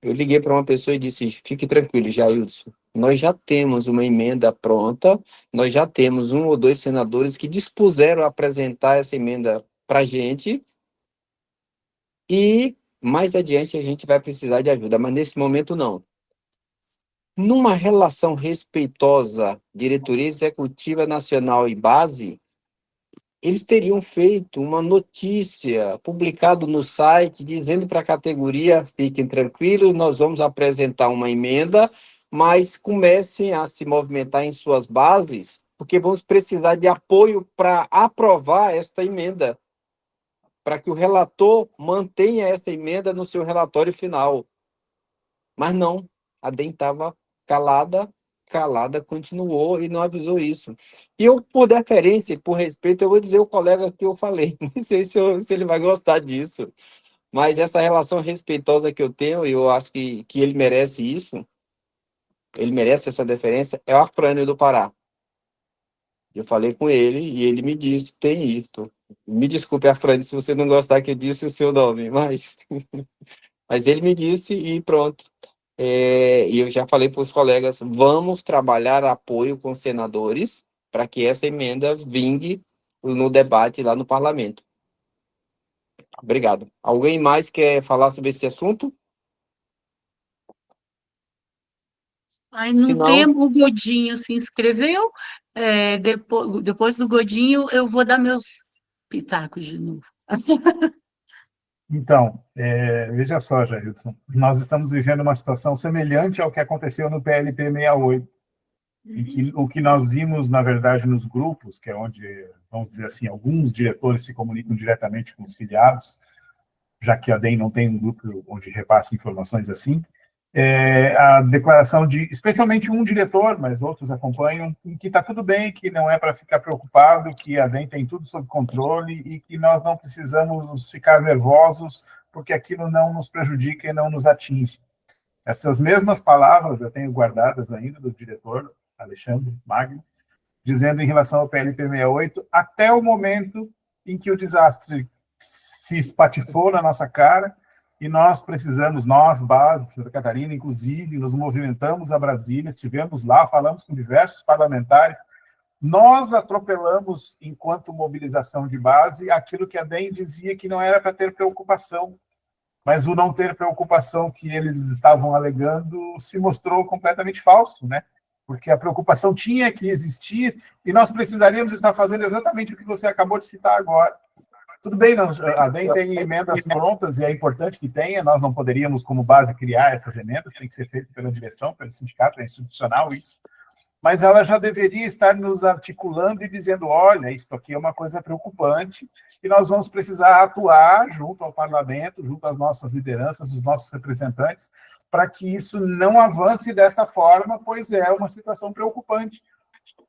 J: eu liguei para uma pessoa e disse: fique tranquilo, Jailson, nós já temos uma emenda pronta, nós já temos 1 ou 2 senadores que dispuseram a apresentar essa emenda para a gente, e mais adiante a gente vai precisar de ajuda, mas nesse momento não. Numa relação respeitosa, diretoria executiva nacional e base, eles teriam feito uma notícia, publicado no site, dizendo para a categoria: fiquem tranquilos, nós vamos apresentar uma emenda, mas comecem a se movimentar em suas bases, porque vamos precisar de apoio para aprovar esta emenda, para que o relator mantenha essa emenda no seu relatório final. Mas não, a DEM estava calada, continuou e não avisou isso. E eu, por deferência e por respeito, eu vou dizer o colega que eu falei, não sei se ele vai gostar disso, mas essa relação respeitosa que eu tenho, eu acho que ele merece isso, ele merece essa deferência, é o Afrânio do Pará. Eu falei com ele e ele me disse: tem isto. Me desculpe, Afrânio, se você não gostar que eu disse o seu nome, mas ele me disse e pronto. E eu já falei para os colegas: vamos trabalhar apoio com os senadores para que essa emenda vingue no debate lá no parlamento. Obrigado. Alguém mais quer falar sobre esse assunto?
A: No tempo, o Godinho se inscreveu. Depois do Godinho, eu vou dar meus pitacos de novo.
B: Então, veja só, Jailson, nós estamos vivendo uma situação semelhante ao que aconteceu no PLP 68, em que o que nós vimos, na verdade, nos grupos, que é onde, vamos dizer assim, alguns diretores se comunicam diretamente com os filiados, já que a DEM não tem um grupo onde repassa informações assim, a declaração de, especialmente um diretor, mas outros acompanham, em que está tudo bem, que não é para ficar preocupado, que a DEM tem tudo sob controle e que nós não precisamos ficar nervosos, porque aquilo não nos prejudica e não nos atinge. Essas mesmas palavras eu tenho guardadas ainda do diretor Alexandre Magno, dizendo em relação ao PLP 68, até o momento em que o desastre se espatifou na nossa cara, e nós precisamos, nós, base, Santa Catarina, inclusive, nos movimentamos a Brasília, estivemos lá, falamos com diversos parlamentares, nós atropelamos, enquanto mobilização de base, aquilo que a DEM dizia que não era para ter preocupação, mas o não ter preocupação que eles estavam alegando se mostrou completamente falso, né? Porque a preocupação tinha que existir e nós precisaríamos estar fazendo exatamente o que você acabou de citar agora. Tudo bem, a DEM tem emendas prontas e é importante que tenha, nós não poderíamos, como base, criar essas emendas, tem que ser feito pela direção, pelo sindicato, é institucional isso, mas ela já deveria estar nos articulando e dizendo, olha, isso aqui é uma coisa preocupante e nós vamos precisar atuar junto ao parlamento, junto às nossas lideranças, os nossos representantes, para que isso não avance desta forma, pois é uma situação preocupante.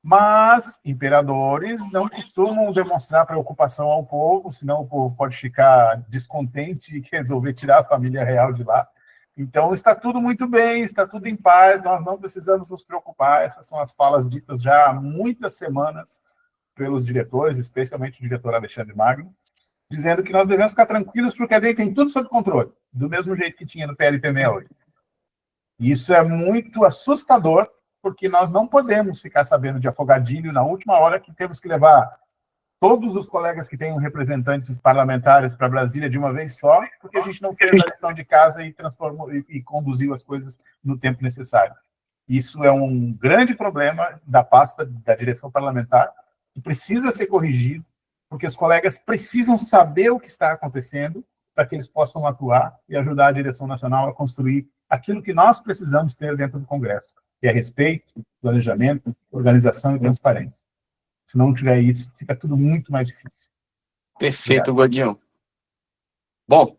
B: Mas imperadores não costumam demonstrar preocupação ao povo, senão o povo pode ficar descontente e resolver tirar a família real de lá. Então, está tudo muito bem, está tudo em paz, nós não precisamos nos preocupar. Essas são as falas ditas já há muitas semanas pelos diretores, especialmente o diretor Alexandre Magno, dizendo que nós devemos ficar tranquilos porque a DEM tem tudo sob controle, do mesmo jeito que tinha no PLP 68. E isso é muito assustador, porque nós não podemos ficar sabendo de afogadilho na última hora que temos que levar todos os colegas que tenham representantes parlamentares para Brasília de uma vez só, porque a gente não fez a lição de casa e transformou e conduziu as coisas no tempo necessário. Isso é um grande problema da pasta da direção parlamentar, que precisa ser corrigido, porque os colegas precisam saber o que está acontecendo para que eles possam atuar e ajudar a direção nacional a construir aquilo que nós precisamos ter dentro do Congresso, que é respeito, planejamento, organização e transparência. Se não tiver isso, fica tudo muito mais difícil.
J: Perfeito, Godinho. Bom,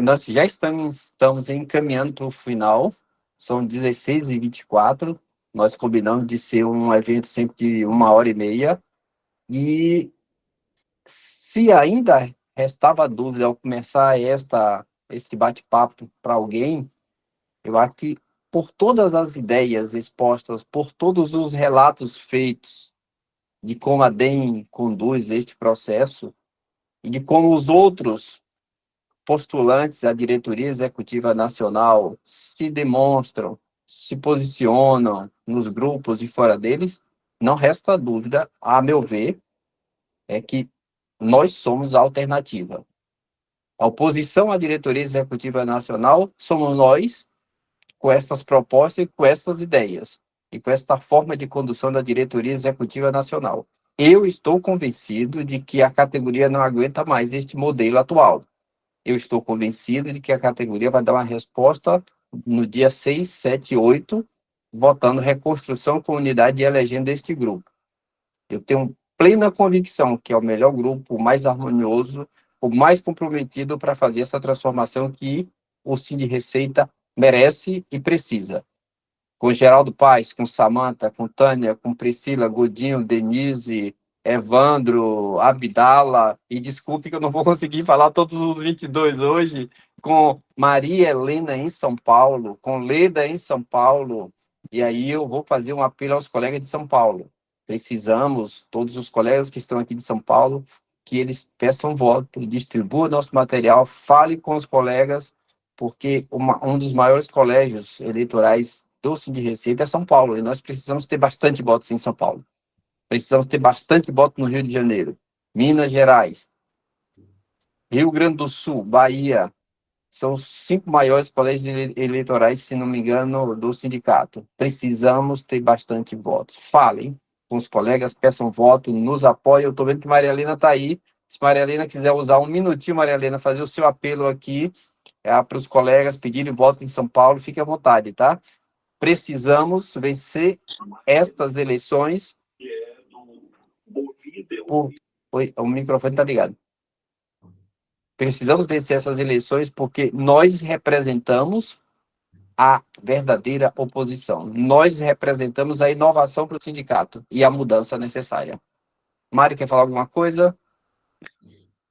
J: nós já estamos encaminhando para o final, são 16h24, nós combinamos de ser um evento sempre de 1h30, e se ainda restava dúvida ao começar esse bate-papo para alguém, eu acho que por todas as ideias expostas, por todos os relatos feitos de como a DEM conduz este processo e de como os outros postulantes à diretoria executiva nacional se demonstram, se posicionam nos grupos e fora deles, não resta dúvida, a meu ver, é que nós somos a alternativa. A oposição à diretoria executiva nacional somos nós, com essas propostas e com essas ideias, e com esta forma de condução da diretoria executiva nacional. Eu estou convencido de que a categoria não aguenta mais este modelo atual. Eu estou convencido de que a categoria vai dar uma resposta no dia 6, 7 e 8, votando reconstrução com unidade e elegendo este grupo. Eu tenho plena convicção que é o melhor grupo, o mais harmonioso, o mais comprometido para fazer essa transformação que o Sindreceita merece e precisa. Com Geraldo Paes, com Samanta, com Tânia, com Priscila, Godinho, Denise, Evandro, Abdala, e desculpe que eu não vou conseguir falar todos os 22 hoje, com Maria Helena em São Paulo, com Leda em São Paulo, e aí eu vou fazer um apelo aos colegas de São Paulo. Precisamos, todos os colegas que estão aqui de São Paulo, que eles peçam voto, distribuam nosso material, fale com os colegas, porque um dos maiores colégios eleitorais do Sindreceita é São Paulo, e nós precisamos ter bastante votos em São Paulo. Precisamos ter bastante voto no Rio de Janeiro, Minas Gerais, Rio Grande do Sul, Bahia, são os 5 maiores colégios eleitorais, se não me engano, do sindicato. Precisamos ter bastante votos. Falem com os colegas, peçam voto, nos apoiem. Eu estou vendo que Maria Helena está aí. Se Maria Helena quiser usar um minutinho, Maria Helena, fazer o seu apelo aqui para os colegas pedirem voto em São Paulo, fique à vontade, tá? Precisamos vencer estas eleições. Oi, o microfone está ligado. Precisamos vencer essas eleições porque nós representamos a verdadeira oposição. Nós representamos a inovação para o sindicato e a mudança necessária. Mari, quer falar alguma coisa?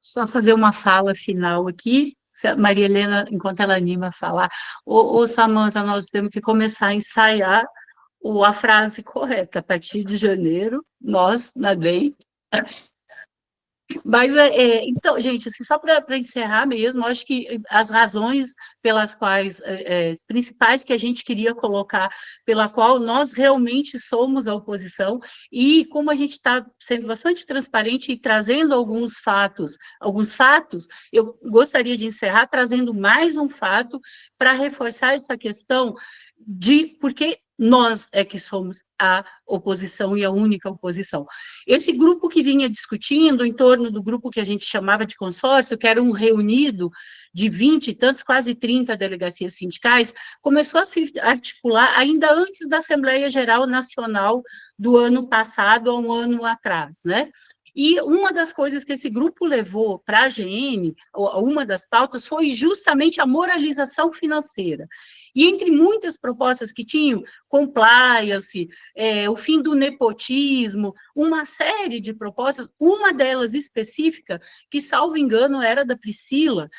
A: Só fazer uma fala final aqui, se a Maria Helena, enquanto ela anima a falar. Ô Samanta, nós temos que começar a ensaiar a frase correta. A partir de janeiro, nós, na DEM... Mas, então, gente, assim, só para encerrar mesmo, acho que as razões pelas quais, as principais que a gente queria colocar, pela qual nós realmente somos a oposição, e como a gente está sendo bastante transparente e trazendo alguns fatos, eu gostaria de encerrar trazendo mais um fato para reforçar essa questão de porque nós é que somos a oposição e a única oposição. Esse grupo que vinha discutindo em torno do grupo que a gente chamava de consórcio, que era um reunido de 20 e tantos, quase 30 delegacias sindicais, começou a se articular ainda antes da Assembleia Geral Nacional do ano passado, há um ano atrás, né? E uma das coisas que esse grupo levou para a AGN, uma das pautas, foi justamente a moralização financeira. E entre muitas propostas que tinham, compliance, o fim do nepotismo, uma série de propostas, uma delas específica, que, salvo engano, era da Priscila,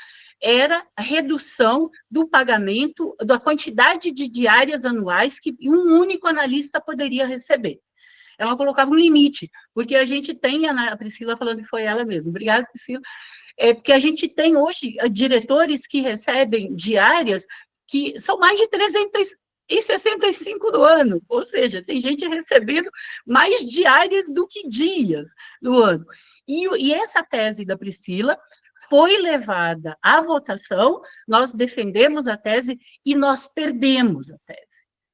A: era a redução do pagamento, da quantidade de diárias anuais que um único analista poderia receber. Ela colocava um limite, porque a gente tem, a Priscila falando que foi ela mesma, obrigada, Priscila, porque a gente tem hoje diretores que recebem diárias que são mais de 365 do ano, ou seja, tem gente recebendo mais diárias do que dias do ano. E essa tese da Priscila foi levada à votação, nós defendemos a tese e nós perdemos a tese.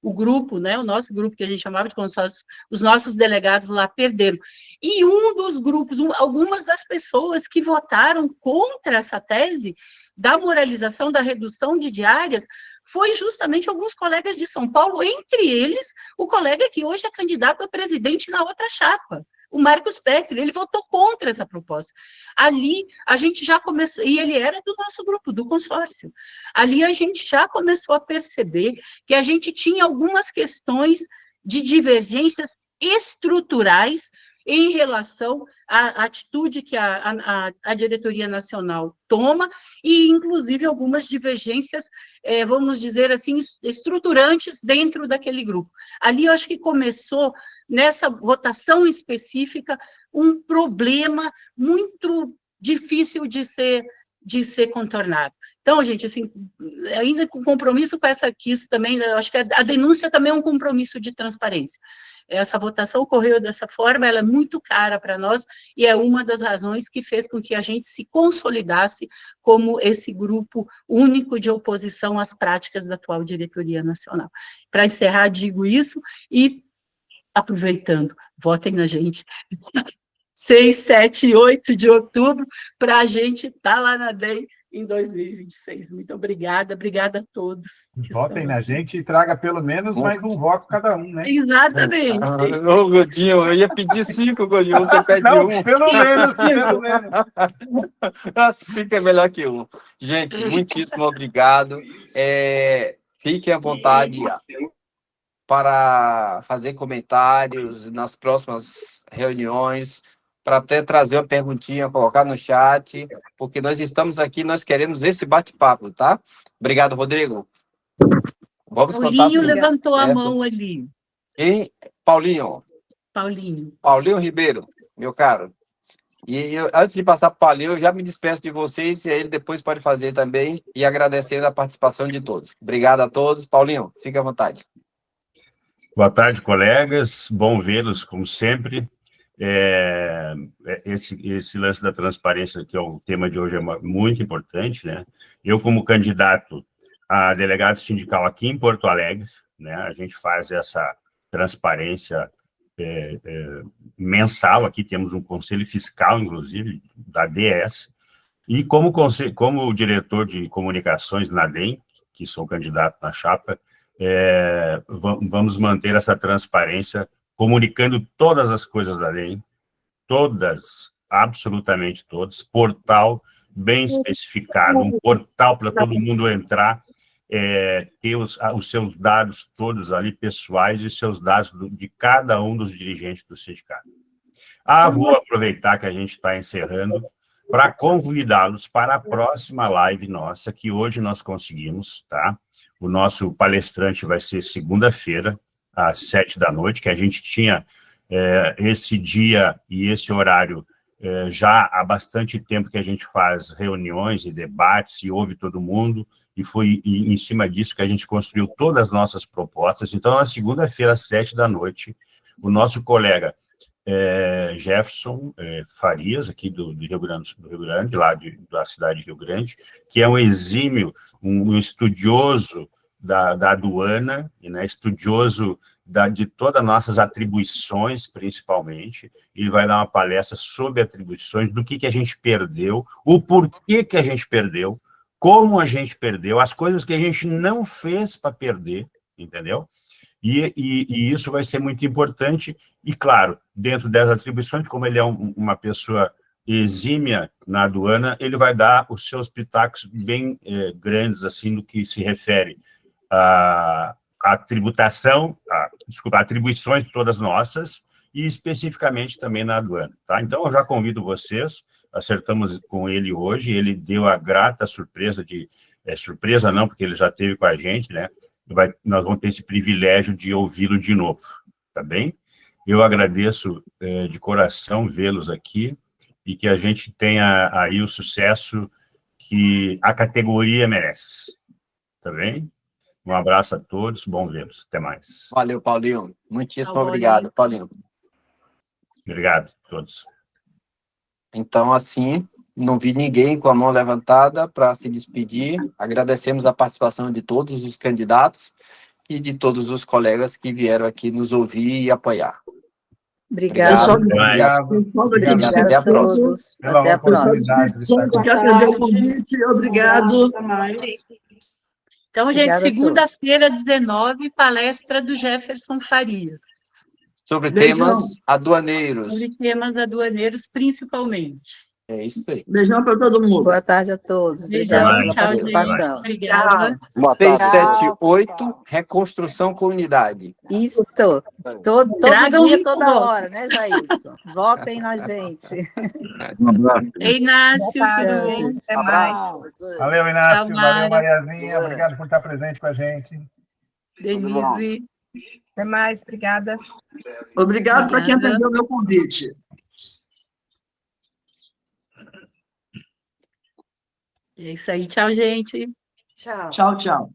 A: O grupo, né, o nosso grupo, que a gente chamava de consórcio, os nossos delegados lá perderam. E um dos grupos, algumas das pessoas que votaram contra essa tese da moralização, da redução de diárias, foi justamente alguns colegas de São Paulo, entre eles o colega que hoje é candidato a presidente na outra chapa, o Marcos Petri, ele votou contra essa proposta. Ali, a gente já começou, e ele era do nosso grupo, do consórcio. Ali, a gente já começou a perceber que a gente tinha algumas questões de divergências estruturais em relação à atitude que a diretoria nacional toma, e, inclusive, algumas divergências, vamos dizer assim, estruturantes dentro daquele grupo. Ali, eu acho que começou, nessa votação específica, um problema muito difícil de ser contornado. Então, gente, assim, ainda com compromisso com essa quis também, eu acho que a denúncia também é um compromisso de transparência. Essa votação ocorreu dessa forma, ela é muito cara para nós, e é uma das razões que fez com que a gente se consolidasse como esse grupo único de oposição às práticas da atual diretoria nacional. Para encerrar, digo isso, e aproveitando, votem na gente. 6, 7 e 8 de outubro, para a gente estar lá na DEM em 2026. Muito obrigada a todos.
B: Votem na gente e traga pelo menos mais um voto cada um, né?
A: Exatamente.
J: Ô, Godinho, eu ia pedir 5, Godinho, você pede
B: não,
J: 1.
B: Pelo menos, pelo menos.
J: 5 é melhor que 1. Gente, muitíssimo obrigado. Fiquem à vontade para fazer comentários nas próximas reuniões, para até trazer uma perguntinha, colocar no chat, porque nós estamos aqui, nós queremos esse bate-papo, tá? Obrigado, Rodrigo. Vamos
A: Paulinho levantou a mão ali.
J: Quem? Paulinho. Paulinho Ribeiro, meu caro. E antes de passar para o Paulinho, eu já me despeço de vocês, e ele depois pode fazer também, e agradecendo a participação de todos. Obrigado a todos. Paulinho, fique à vontade.
L: Boa tarde, colegas. Bom vê-los, como sempre. Esse lance da transparência, que é o tema de hoje, é muito importante, né? Eu, como candidato a delegado sindical aqui em Porto Alegre, né, a gente faz essa transparência mensal aqui, temos um conselho fiscal, inclusive, da DS, e como diretor de comunicações na DEM, que sou candidato na chapa, vamos manter essa transparência, comunicando todas as coisas da DEM, todas, absolutamente todas, portal bem especificado, um portal para todo mundo entrar, ter os seus dados todos ali, pessoais, e seus dados de cada um dos dirigentes do sindicato. Vou aproveitar que a gente está encerrando para convidá-los para a próxima live nossa, que hoje nós conseguimos, tá? O nosso palestrante vai ser segunda-feira, às 19h, que a gente tinha esse dia e esse horário já há bastante tempo que a gente faz reuniões e debates e ouve todo mundo, e foi em cima disso que a gente construiu todas as nossas propostas. Então, na segunda-feira, às 19h, o nosso colega Jefferson Farias, aqui do Rio Grande, lá da cidade de Rio Grande, que é um exímio, um estudioso da aduana, né, estudioso de todas as nossas atribuições, principalmente. Ele vai dar uma palestra sobre atribuições, do que a gente perdeu, o porquê que a gente perdeu, como a gente perdeu, as coisas que a gente não fez para perder, entendeu? E isso vai ser muito importante, e claro, dentro dessas atribuições, como ele é uma pessoa exímia na aduana, ele vai dar os seus pitacos bem grandes, assim, no que se refere à tributação, atribuições todas nossas, e especificamente também na aduana, tá? Então, eu já convido vocês, acertamos com ele hoje, ele deu a grata surpresa surpresa não, porque ele já esteve com a gente, né? Nós vamos ter esse privilégio de ouvi-lo de novo, tá bem? Eu agradeço de coração vê-los aqui, e que a gente tenha aí o sucesso que a categoria merece, tá bem? Um abraço a todos, bom vê-los, até mais.
J: Valeu, Paulinho. Muitíssimo obrigado, Paulinho.
L: Obrigado a todos.
J: Então, assim, não vi ninguém com a mão levantada para se despedir. Agradecemos a participação de todos os candidatos e de todos os colegas que vieram aqui nos ouvir e apoiar.
H: Obrigada.
J: Obrigado. Até a próxima.
H: Até a próxima.
V: Obrigado.
A: Então, gente,
H: Obrigada,
A: segunda-feira, 19h, palestra do Jefferson Farias.
J: Sobre temas aduaneiros.
A: Sobre temas aduaneiros, principalmente.
J: É isso aí.
V: Beijão para todo mundo.
H: Boa tarde a todos.
A: Beijão,
H: Obrigada pela
A: tchau,
H: participação.
A: gente. Obrigada.
J: T78, reconstrução com unidade.
H: Isso, todo
A: Tragam
H: dia,
A: de
H: toda
A: volta.
H: hora, né, Jailson? Votem na gente.
A: Ei, Inácio, tudo bom?
H: Até mais.
B: Valeu, Inácio.
A: Tchau,
B: Valeu,
A: Mari.
B: Mariazinha. Obrigado por estar presente com a gente.
A: Denise.
C: Até mais, obrigada.
V: Obrigado para quem atendeu o meu convite.
A: É isso aí, tchau, gente.
V: Tchau, tchau.